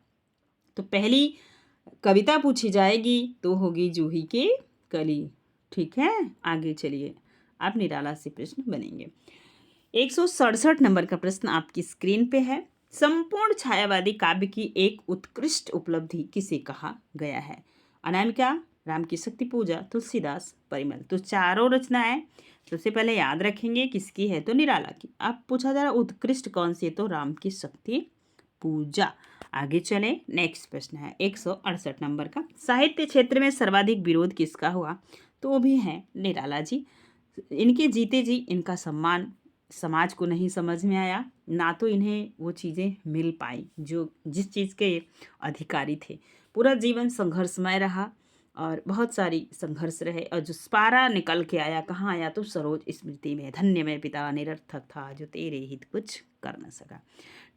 तो पहली कविता पूछी जाएगी तो होगी जूही की कली। ठीक है, आगे चलिए, आप निराला से प्रश्न बनेंगे। 167 नंबर का प्रश्न आपकी स्क्रीन पे है। संपूर्ण छायावादी काव्य की एक उत्कृष्ट उपलब्धि किसे कहा गया है? अनामिका, राम की शक्ति पूजा, तुलसीदास, परिमल। तो चारों रचनाएं सबसे पहले याद रखेंगे किसकी है? तो निराला की। अब पूछा जा रहा उत्कृष्ट कौन सी है? तो राम की शक्ति पूजा। आगे चले, नेक्स्ट प्रश्न है 168 नंबर का। साहित्य क्षेत्र में सर्वाधिक विरोध किसका हुआ? तो वो भी है निराला जी। इनके जीते जी इनका सम्मान समाज को नहीं समझ में आया, ना तो इन्हें वो चीज़ें मिल पाई जो जिस चीज़ के अधिकारी थे। पूरा जीवन संघर्षमय रहा और बहुत सारी संघर्ष रहे, और जो पारा निकल के आया कहाँ आया? तो सरोज स्मृति में। धन्य में पिता निरर्थक था, जो तेरे हित कुछ कर न सका।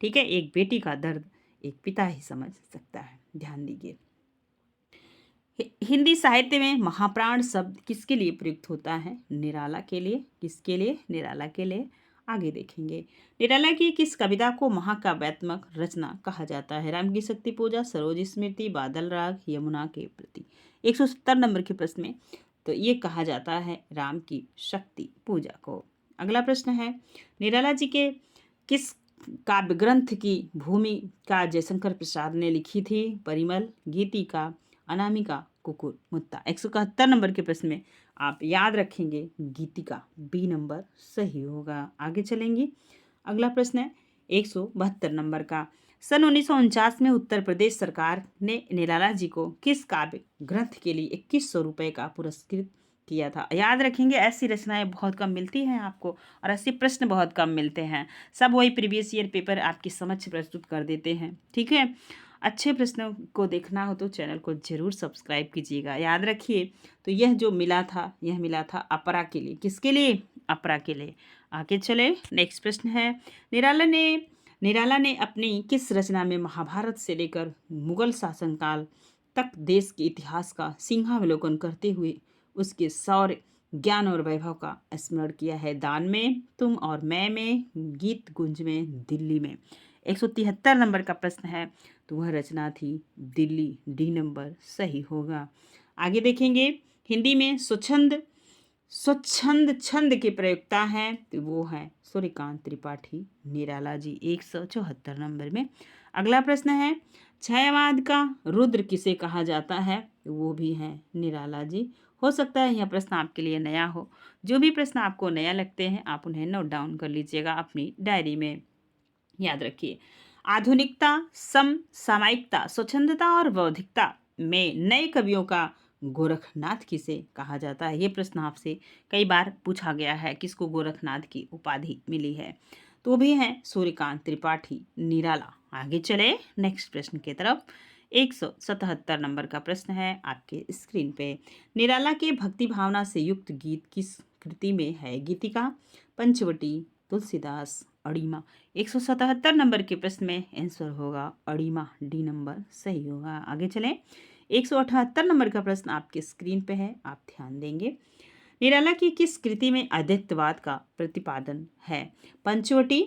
ठीक है, एक बेटी का दर्द एक पिता ही समझ सकता है, ध्यान दीजिए। हिंदी साहित्य में महाप्राण शब्द किसके लिए प्रयुक्त होता है? निराला के लिए। किसके लिए? निराला के लिए। आगे देखेंगे, निराला की किस कविता को महाकाव्यात्मक रचना कहा जाता है? राम की शक्ति पूजा, सरोज स्मृति, बादल राग, यमुना के प्रति। 170 नंबर के प्रश्न में तो ये कहा जाता है राम की शक्ति पूजा को। अगला प्रश्न है, निराला जी के किस काव्य ग्रंथ की भूमिका जयशंकर प्रसाद ने लिखी थी? परिमल, गीतिका, अनामिका, कुकुरमुत्ता। 171 नंबर के प्रश्न में आप याद रखेंगे गीतिका, बी नंबर सही होगा। आगे चलेंगे, अगला प्रश्न है 172 नंबर का। सन 1949 में उत्तर प्रदेश सरकार ने निराला जी को किस काव्य ग्रंथ के लिए 2100 रुपये का पुरस्कृत किया था? याद रखेंगे, ऐसी रचनाएं बहुत कम मिलती हैं आपको, और ऐसे प्रश्न बहुत कम मिलते हैं। सब वही प्रीवियस ईयर पेपर आपके समक्ष प्रस्तुत कर देते हैं। ठीक है, अच्छे प्रश्नों को देखना हो तो चैनल को जरूर सब्सक्राइब कीजिएगा। याद रखिए, तो यह जो मिला था, यह मिला था अपरा के लिए। किसके लिए? अपरा के लिए। आगे चले, नेक्स्ट प्रश्न है, निराला ने अपनी किस रचना में महाभारत से लेकर मुगल शासनकाल तक देश के इतिहास का सिंहावलोकन करते हुए उसके शौर्य, ज्ञान और वैभव का स्मरण किया है? दान में, तुम और मैं में, गीत गुंज में, दिल्ली में। 173 नंबर का प्रश्न है, तो वह रचना थी दिल्ली, डी नंबर सही होगा। आगे देखेंगे, हिंदी में स्वच्छंद छंद के प्रयोक्ता हैं, तो वो हैं सूर्यकांत त्रिपाठी, निराला जी। 174 नंबर में अगला प्रश्न है, छायावाद का रुद्र किसे कहा जाता है? वो भी हैं निराला जी। हो सकता है यह प्रश्न आपके लिए नया हो। जो भी प्रश्न आपको नया लगते हैं आप उन्हें नोट डाउन कर लीजिएगा अपनी डायरी में। याद रखिए, आधुनिकता, सामायिकता, स्वच्छंदता और बौद्धिकता में नए कवियों का गोरखनाथ किसे कहा जाता है? ये प्रश्न आपसे कई बार पूछा गया है, किसको गोरखनाथ की उपाधि मिली है? तो भी हैं सूर्यकांत त्रिपाठी, निराला। आगे चले नेक्स्ट प्रश्न की तरफ। 177 नंबर का प्रश्न है आपके स्क्रीन पे। निराला के भक्ति भावना से युक्त गीत किस कृति में है? गीतिका, पंचवटी, तुलसीदास, अड़ीमा। 177 नंबर के प्रश्न में आंसर होगा अड़ीमा, डी नंबर सही होगा। आगे चलें, 178 नंबर का प्रश्न आपके स्क्रीन पे है, आप ध्यान देंगे। निराला की किस कृति में अद्वैतवाद का प्रतिपादन है? पंचवटी,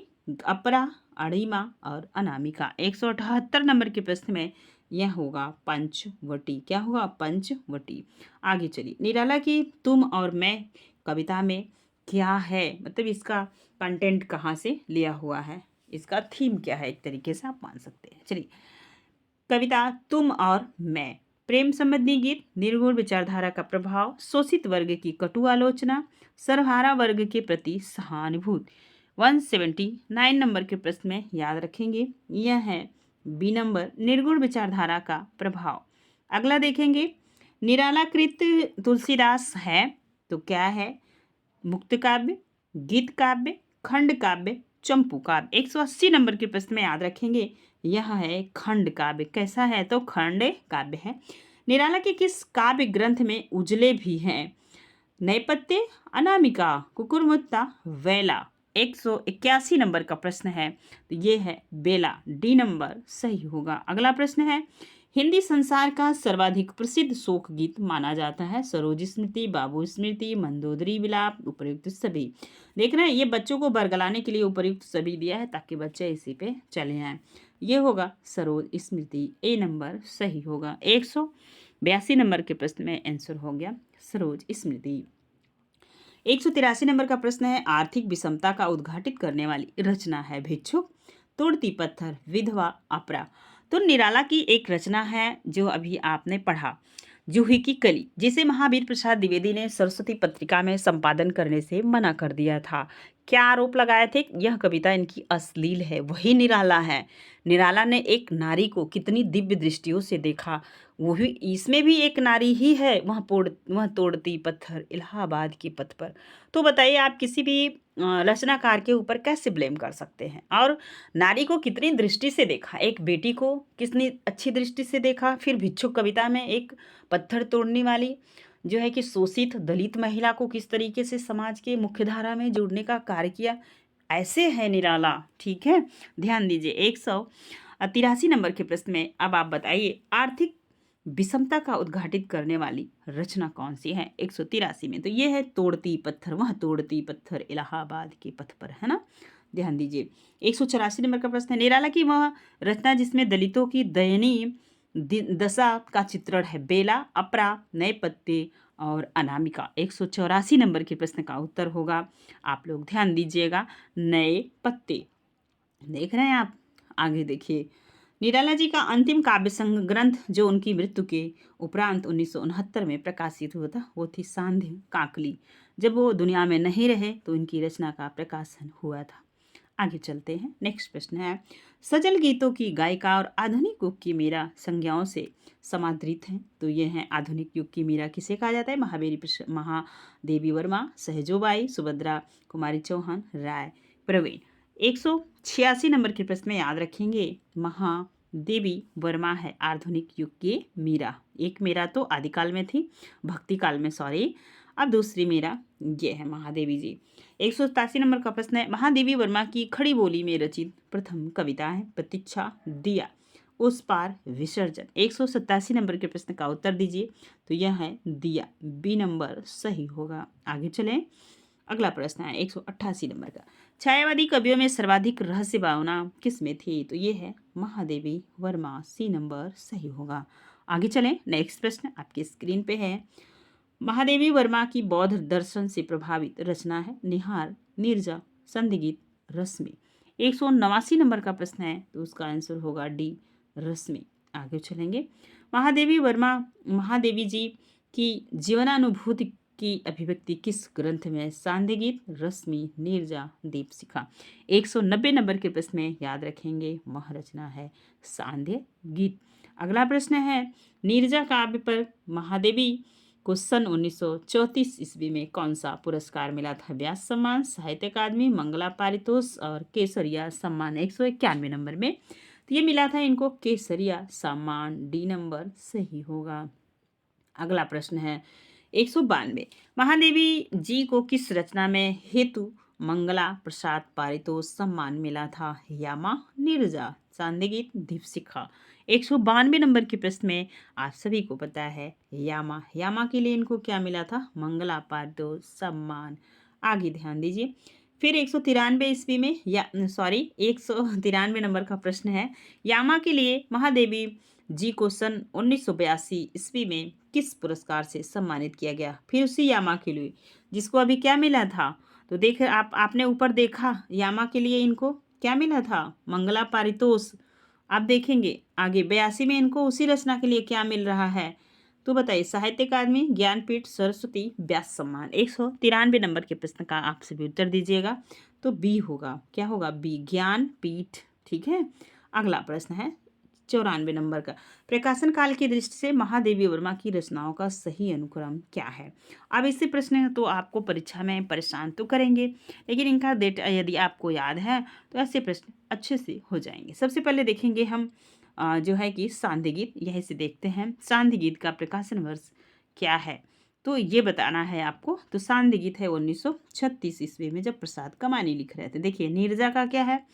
अपरा, अड़ीमा और अनामिका। 178 नंबर के प्रश्न में यह होगा पंचवटी। क्या होगा? पंचवटी। आगे चलिए, निराला की तुम और मैं कविता में क्या है, मतलब इसका कंटेंट कहाँ से लिया हुआ है, इसका थीम क्या है, एक तरीके से आप मान सकते हैं। चलिए, कविता तुम और मैं, प्रेम संबंधी गीत, निर्गुण विचारधारा का प्रभाव, शोषित वर्ग की कटु आलोचना, सर्वहारा वर्ग के प्रति सहानुभूति। 179 नंबर के प्रश्न में याद रखेंगे, यह है बी नंबर, निर्गुण विचारधारा का प्रभाव। अगला देखेंगे, निरालाकृत तुलसीदास है तो क्या है? मुक्त काव्य, गीत काव्य, खंड काव्य, चंपू काव्य। 180 नंबर के प्रश्न में याद रखेंगे, यह है खंड काव्य। कैसा है? तो खंड काव्य है। निराला के किस काव्य ग्रंथ में उजले भी हैं? नैपत्य, अनामिका, कुकुरमुत्ता, वेला। 181 नंबर का प्रश्न है, तो ये है बेला, डी नंबर सही होगा। अगला प्रश्न है, हिंदी संसार का सर्वाधिक प्रसिद्ध शोक गीत माना जाता है? सरोज स्मृति, बाबू स्मृति, मंदोदरी विलाप, उपर्युक्त सभी। देख रहे हैं, ये बच्चों को बरगलाने के लिए उपर्युक्त सभी दिया है ताकि बच्चे इसी पे चले आए। ये होगा सरोज स्मृति, ए नंबर सही होगा। 182 नंबर के प्रश्न में आंसर हो गया सरोज स्मृति। 183 नंबर का प्रश्न है, आर्थिक विषमता का उद्घाटित करने वाली रचना है? भिक्षुक, तोड़ती पत्थर, विधवा, अपरा। तो निराला की एक रचना है जो अभी आपने पढ़ा, जूही की कली, जिसे महावीर प्रसाद द्विवेदी ने सरस्वती पत्रिका में संपादन करने से मना कर दिया था। क्या आरोप लगाए थे? यह कविता इनकी अश्लील है। वही निराला है। निराला ने एक नारी को कितनी दिव्य दृष्टियों से देखा, वही इसमें भी एक नारी ही है। वह तोड़ती पत्थर इलाहाबाद के पथ पर। तो बताइए, आप किसी भी रचनाकार के ऊपर कैसे ब्लेम कर सकते हैं? और नारी को कितनी दृष्टि से देखा, एक बेटी को कितनी अच्छी दृष्टि से देखा। फिर भिक्षुक कविता में एक पत्थर तोड़ने वाली जो है कि शोषित दलित महिला को किस तरीके से समाज के मुख्य धारा में जोड़ने का कार्य किया। ऐसे है निराला, ठीक है, ध्यान दीजिए। 183 नंबर के प्रश्न में अब आप बताइए, आर्थिक विषमता का उद्घाटित करने वाली रचना कौन सी है? 183 में तो ये है तोड़ती पत्थर, वह तोड़ती पत्थर इलाहाबाद के पथ पर, है ना, ध्यान दीजिए। 184 नंबर का प्रश्न है, निराला की वह रचना जिसमें दलितों की दयनीय दशा का चित्रण है? बेला, अपरा, नैपत्य और अनामिका। 184 नंबर के प्रश्न का उत्तर होगा, आप लोग ध्यान दीजिएगा, नए पत्ते। देख रहे हैं आप, आगे देखिए। निराला जी का अंतिम काव्य संग्रह ग्रंथ जो उनकी मृत्यु के उपरांत 1969 में प्रकाशित हुआ था, वो थी सांध्य काकली। जब वो दुनिया में नहीं रहे तो इनकी रचना का प्रकाशन हुआ था। आगे चलते हैं, नेक्स्ट प्रश्न है, सजल गीतों की गायिका और आधुनिक युग की मीरा संज्ञाओं से समादृत हैं? तो ये हैं आधुनिक युग की मीरा किसे कहा जाता है? महादेवी वर्मा, सहजोबाई, सुभद्रा कुमारी चौहान, राय प्रवीण। 186 नंबर के प्रश्न में याद रखेंगे, महादेवी वर्मा है आधुनिक युग की मीरा। एक मीरा तो आदिकाल में थी, भक्ति काल में, सॉरी, अब दूसरी मीरा ये है महादेवी जी। 187 नंबर का प्रश्न है, महादेवी वर्मा की खड़ी बोली में रचित प्रथम कविता है? प्रतीक्षा, दिया, उस पार, विसर्जन। 187 नंबर के प्रश्न का उत्तर दीजिए, तो यह है दिया, बी नंबर सही होगा। आगे चलें, अगला प्रश्न है 188 नंबर का, छायावादी कवियों में सर्वाधिक रहस्य भावना किस में थी? तो ये है महादेवी वर्मा, सी नंबर सही होगा। आगे चलें, नेक्स्ट प्रश्न आपकी स्क्रीन पे है, महादेवी वर्मा की बौद्ध दर्शन से प्रभावित रचना है? निहार, नीरजा, संधिगीत, रश्मि। 189 नंबर का प्रश्न है, तो उसका आंसर होगा डी, रश्मि। आगे चलेंगे, महादेवी जी की जीवनानुभूति की अभिव्यक्ति किस ग्रंथ में? सांध्यगीत, रश्मि, नीरजा, दीपशिखा। 190 नंबर के प्रश्न में याद रखेंगे, महारचना है सांध्य गीत। अगला प्रश्न है, नीरजा काव्य पर महादेवी को सन 1934 ईस्वी में कौन सा पुरस्कार मिला था? व्यास सम्मान, साहित्य अकादमी, मंगला पारितोष और केसरिया सम्मान। 191 नंबर में तो ये मिला था इनको केसरिया सम्मान, डी नंबर सही होगा। अगला प्रश्न है 192, महादेवी जी को किस रचना में हेतु मंगला प्रसाद पारितोष सम्मान मिला था? यामा, नीरजा, सांध्यगीत, दीपशिखा। 192 नंबर के प्रश्न में आप सभी को पता है यामा के लिए इनको क्या मिला था? मंगला पारितोष सम्मान। आगे ध्यान दीजिए, फिर 193 ईस्वी में 193 नंबर का प्रश्न है, यामा के लिए महादेवी जी को सन 1982 ईस्वी में किस पुरस्कार से सम्मानित किया गया? फिर उसी यामा के लिए जिसको अभी क्या मिला था? तो देख आपने ऊपर देखा, यामा के लिए इनको क्या मिला था? मंगला पारितोष। आप देखेंगे आगे 82 में इनको उसी रचना के लिए क्या मिल रहा है? तो बताइए, साहित्य अकादमी, ज्ञानपीठ, सरस्वती, व्यास सम्मान। 193 नंबर के प्रश्न का आप सभी उत्तर दीजिएगा, तो बी होगा। क्या होगा? बी, ज्ञानपीठ। ठीक है, अगला प्रश्न है 94 नंबर का। प्रकाशन काल की दृष्टि से महादेवी वर्मा की रचनाओं का सही अनुक्रम क्या है? अब इससे प्रश्न है तो आपको परीक्षा में परेशान तो करेंगे, लेकिन इनका डेट यदि आपको याद है तो ऐसे प्रश्न अच्छे से हो जाएंगे। सबसे पहले देखेंगे हम जो है कि सांध्य गीत, यही से देखते हैं सांध्य गीत का प्रकाशन वर्ष क्या है। तो ये बताना है आपको। तो सांध्य गीत है 1936 ईस्वी में, जब प्रसाद कमानी लिख रहे थे। देखिए नीरजा का क्या है,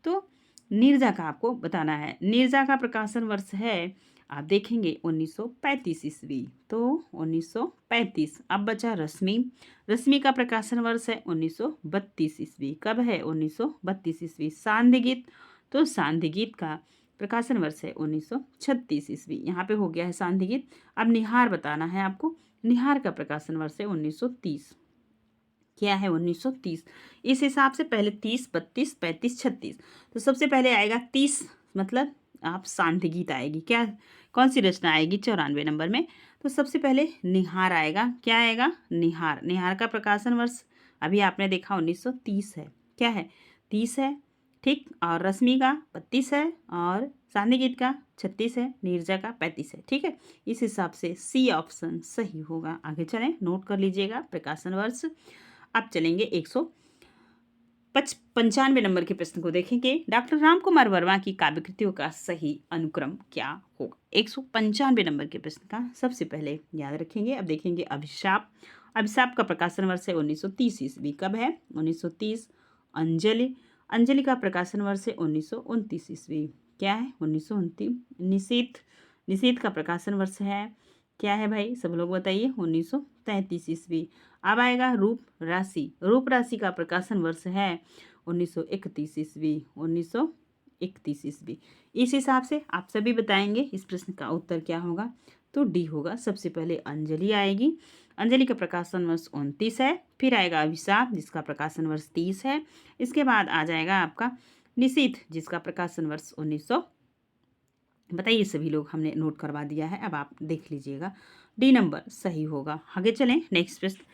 तो नीरजा का आपको बताना है। नीरजा का प्रकाशन वर्ष है, आप देखेंगे 1935 ईस्वी। तो 1935। अब बचा रश्मि। रश्मि का प्रकाशन वर्ष है 1932 ईस्वी। कब है? 1932 ईस्वी। सांध्य गीत, तो सांध्य गीत का प्रकाशन वर्ष है 1936 ईस्वी। यहाँ पे हो गया है सांध्य गीत। अब निहार बताना है आपको। निहार का प्रकाशन वर्ष है 1930। क्या है? 1930। इस हिसाब से पहले 30, 32, 35, 36। तो सबसे पहले आएगा 30, मतलब आप सांध्य गीत आएगी। क्या, कौन सी रचना आएगी 94 नंबर में? तो सबसे पहले निहार आएगा। क्या आएगा? निहार। निहार का प्रकाशन वर्ष अभी आपने देखा 1930 है। क्या है? 30 है, ठीक। और रश्मि का 32 है, और सांध्य गीत का 36 है, नीरजा का 35 है। ठीक है, इस हिसाब से सी ऑप्शन सही होगा। आगे चलें, नोट कर लीजिएगा प्रकाशन वर्ष। अब चलेंगे 195 नंबर के प्रश्न को देखेंगे। डॉक्टर राम कुमार वर्मा की काव्य कृतियों का सही अनुक्रम क्या होगा? 195 नंबर के प्रश्न का सबसे पहले याद रखेंगे। अब देखेंगे अभिशाप। अभिशाप का प्रकाशन वर्ष है 1930 ईस्वी। कब है? 1930। अंजलि। अंजलि का प्रकाशन वर्ष है 1929 ईस्वी। क्या है? 1929। निशीथ। निशीथ का प्रकाशन वर्ष है, क्या है भाई, सब लोग बताइए, 1933 ईस्वी। अब आएगा रूप राशि। रूप राशि का प्रकाशन वर्ष है 1931 ईस्वी। 1931 ईस्वी। इस हिसाब से आप सभी बताएंगे इस प्रश्न का उत्तर क्या होगा। तो डी होगा। सबसे पहले अंजलि आएगी। अंजलि का प्रकाशन वर्ष 29 है। फिर आएगा अभिशाप, जिसका प्रकाशन वर्ष 30 है। इसके बाद आ जाएगा आपका निशीथ, जिसका प्रकाशन वर्ष 1900। बताइए सभी लोग, हमने नोट करवा दिया है, अब आप देख लीजिएगा। डी नंबर सही होगा। आगे चलें, नेक्स्ट प्रश्न।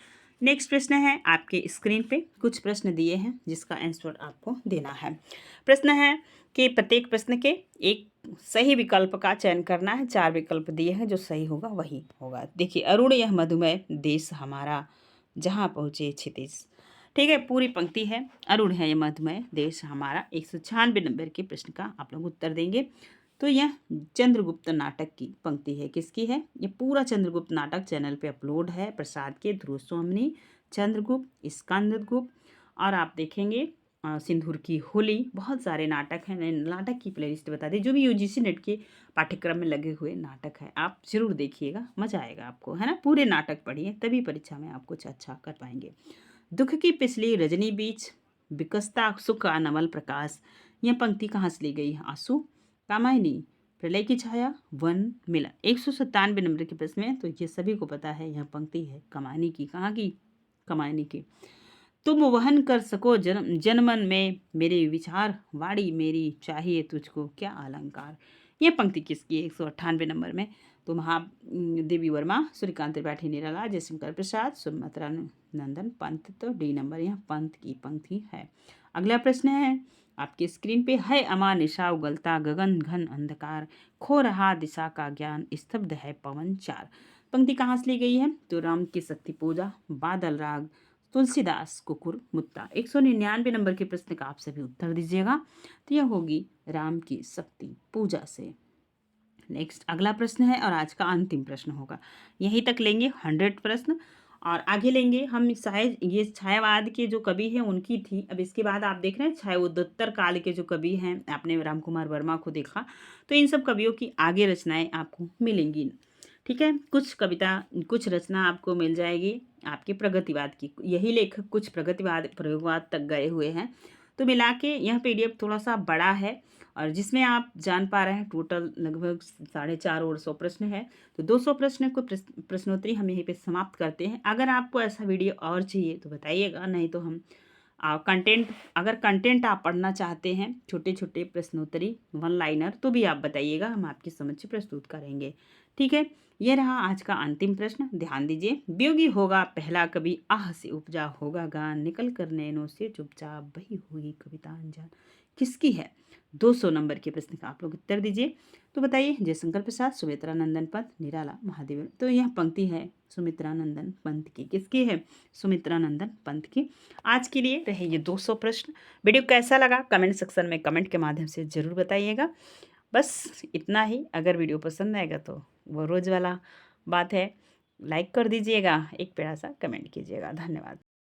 नेक्स्ट प्रश्न है आपके स्क्रीन पे कुछ प्रश्न दिए हैं जिसका आंसर आपको देना है। प्रश्न है कि प्रत्येक प्रश्न के एक सही विकल्प का चयन करना है। 4 विकल्प दिए हैं, जो सही होगा वही होगा। देखिए, अरुण यह मधुमेह देश हमारा, जहाँ पहुँचे क्षितिज। ठीक है, पूरी पंक्ति है, अरुण है यह मधुमेह देश हमारा। 196 नंबर के प्रश्न का आप लोग उत्तर देंगे। तो यह चंद्रगुप्त नाटक की पंक्ति है। किसकी है? ये पूरा चंद्रगुप्त नाटक चैनल पे अपलोड है, प्रसाद के, ध्रुव स्वामिनी, चंद्रगुप्त, स्कंदगुप्त, और आप देखेंगे सिंदूर की होली। बहुत सारे नाटक हैं। मैंने नाटक की प्लेलिस्ट बता दी, जो भी यूजीसी नेट के पाठ्यक्रम में लगे हुए नाटक है, आप जरूर देखिएगा, मजा आएगा आपको, है ना। पूरे नाटक पढ़िए, तभी परीक्षा में आप कुछ अच्छा कर पाएंगे। दुख की पिछली रजनी बीच विकसता सुख का नवल प्रकाश। यह पंक्ति कहाँ से ली गई है? आंसू, कामायनी, प्रलय की छाया, वन, मिलन। 197 नंबर के प्रश्न में, तो ये सभी को पता है, यह पंक्ति है कमायनी की। कहाँ की? कमायनी की। तुम वहन कर सको जनमन में मेरे विचार, वाणी मेरी चाहिए तुझको क्या अलंकार। ये पंक्ति किसकी है? 198 नंबर में। तो महादेवी वर्मा, सूर्यकांत त्रिपाठी निराला, जयशंकर प्रसाद, सुमित्रा नंदन पंत। तो डी नंबर यहाँ पंत की पंक्ति है। अगला प्रश्न है आपके स्क्रीन पे है। अमा निशा उगलता गगन घन अंधकार, खो रहा दिशा का ज्ञान, स्तब्ध है पवन चार। पंक्ति कहाँ से ली गई है? तो राम की शक्ति पूजा, बादल राग, तुलसीदास, कुकुर मुत्ता। 199 नंबर के प्रश्न का आप सभी उत्तर दीजिएगा। तो यह होगी राम की शक्ति पूजा से। नेक्स्ट अगला प्रश्न है, और आज का अंतिम प्रश्न होगा। यहीं तक लेंगे 100 प्रश्न, और आगे लेंगे हम शायद ये छायावाद के जो कवि हैं उनकी थी। अब इसके बाद आप देख रहे हैं छायोदत्तर काल के जो कवि हैं, आपने राम कुमार वर्मा को देखा, तो इन सब कवियों की आगे रचनाएं आपको मिलेंगी। ठीक है, कुछ कविता, कुछ रचना आपको मिल जाएगी आपके प्रगतिवाद की। यही लेखक कुछ प्रगतिवाद, प्रयोगवाद तक गए हुए हैं। तो मिला के यह पीडीएफ थोड़ा सा बड़ा है, और जिसमें आप जान पा रहे हैं टोटल लगभग 450 और 100 प्रश्न है। तो 200 प्रश्न को प्रश्नोत्तरी हम यहीं पे समाप्त करते हैं। अगर आपको ऐसा वीडियो और चाहिए तो बताइएगा, नहीं तो हम अगर कंटेंट आप पढ़ना चाहते हैं, छोटे छोटे प्रश्नोत्तरी 1 लाइनर, तो भी आप बताइएगा, हम आपके समक्ष प्रस्तुत करेंगे। ठीक है, यह रहा आज का अंतिम प्रश्न। ध्यान दीजिए। वियोगी होगा पहला कवि, आह से उपजा होगा गान, निकल कर नैनों से चुपचाप बही हुई कविता अनजान। किसकी है? 200 नंबर के प्रश्न का आप लोग उत्तर दीजिए। तो बताइए, जयशंकर प्रसाद, सुमित्रा नंदन पंत, निराला महादेवन। तो यह पंक्ति है सुमित्रा नंदन पंत की। किसकी है? सुमित्रा नंदन पंत की। आज के लिए रहे ये 200 प्रश्न। वीडियो कैसा लगा कमेंट सेक्शन में कमेंट के माध्यम से ज़रूर बताइएगा। बस इतना ही। अगर वीडियो पसंद आएगा तो वो रोज़ वाला बात है, लाइक कर दीजिएगा, एक प्यारा सा कमेंट कीजिएगा। धन्यवाद।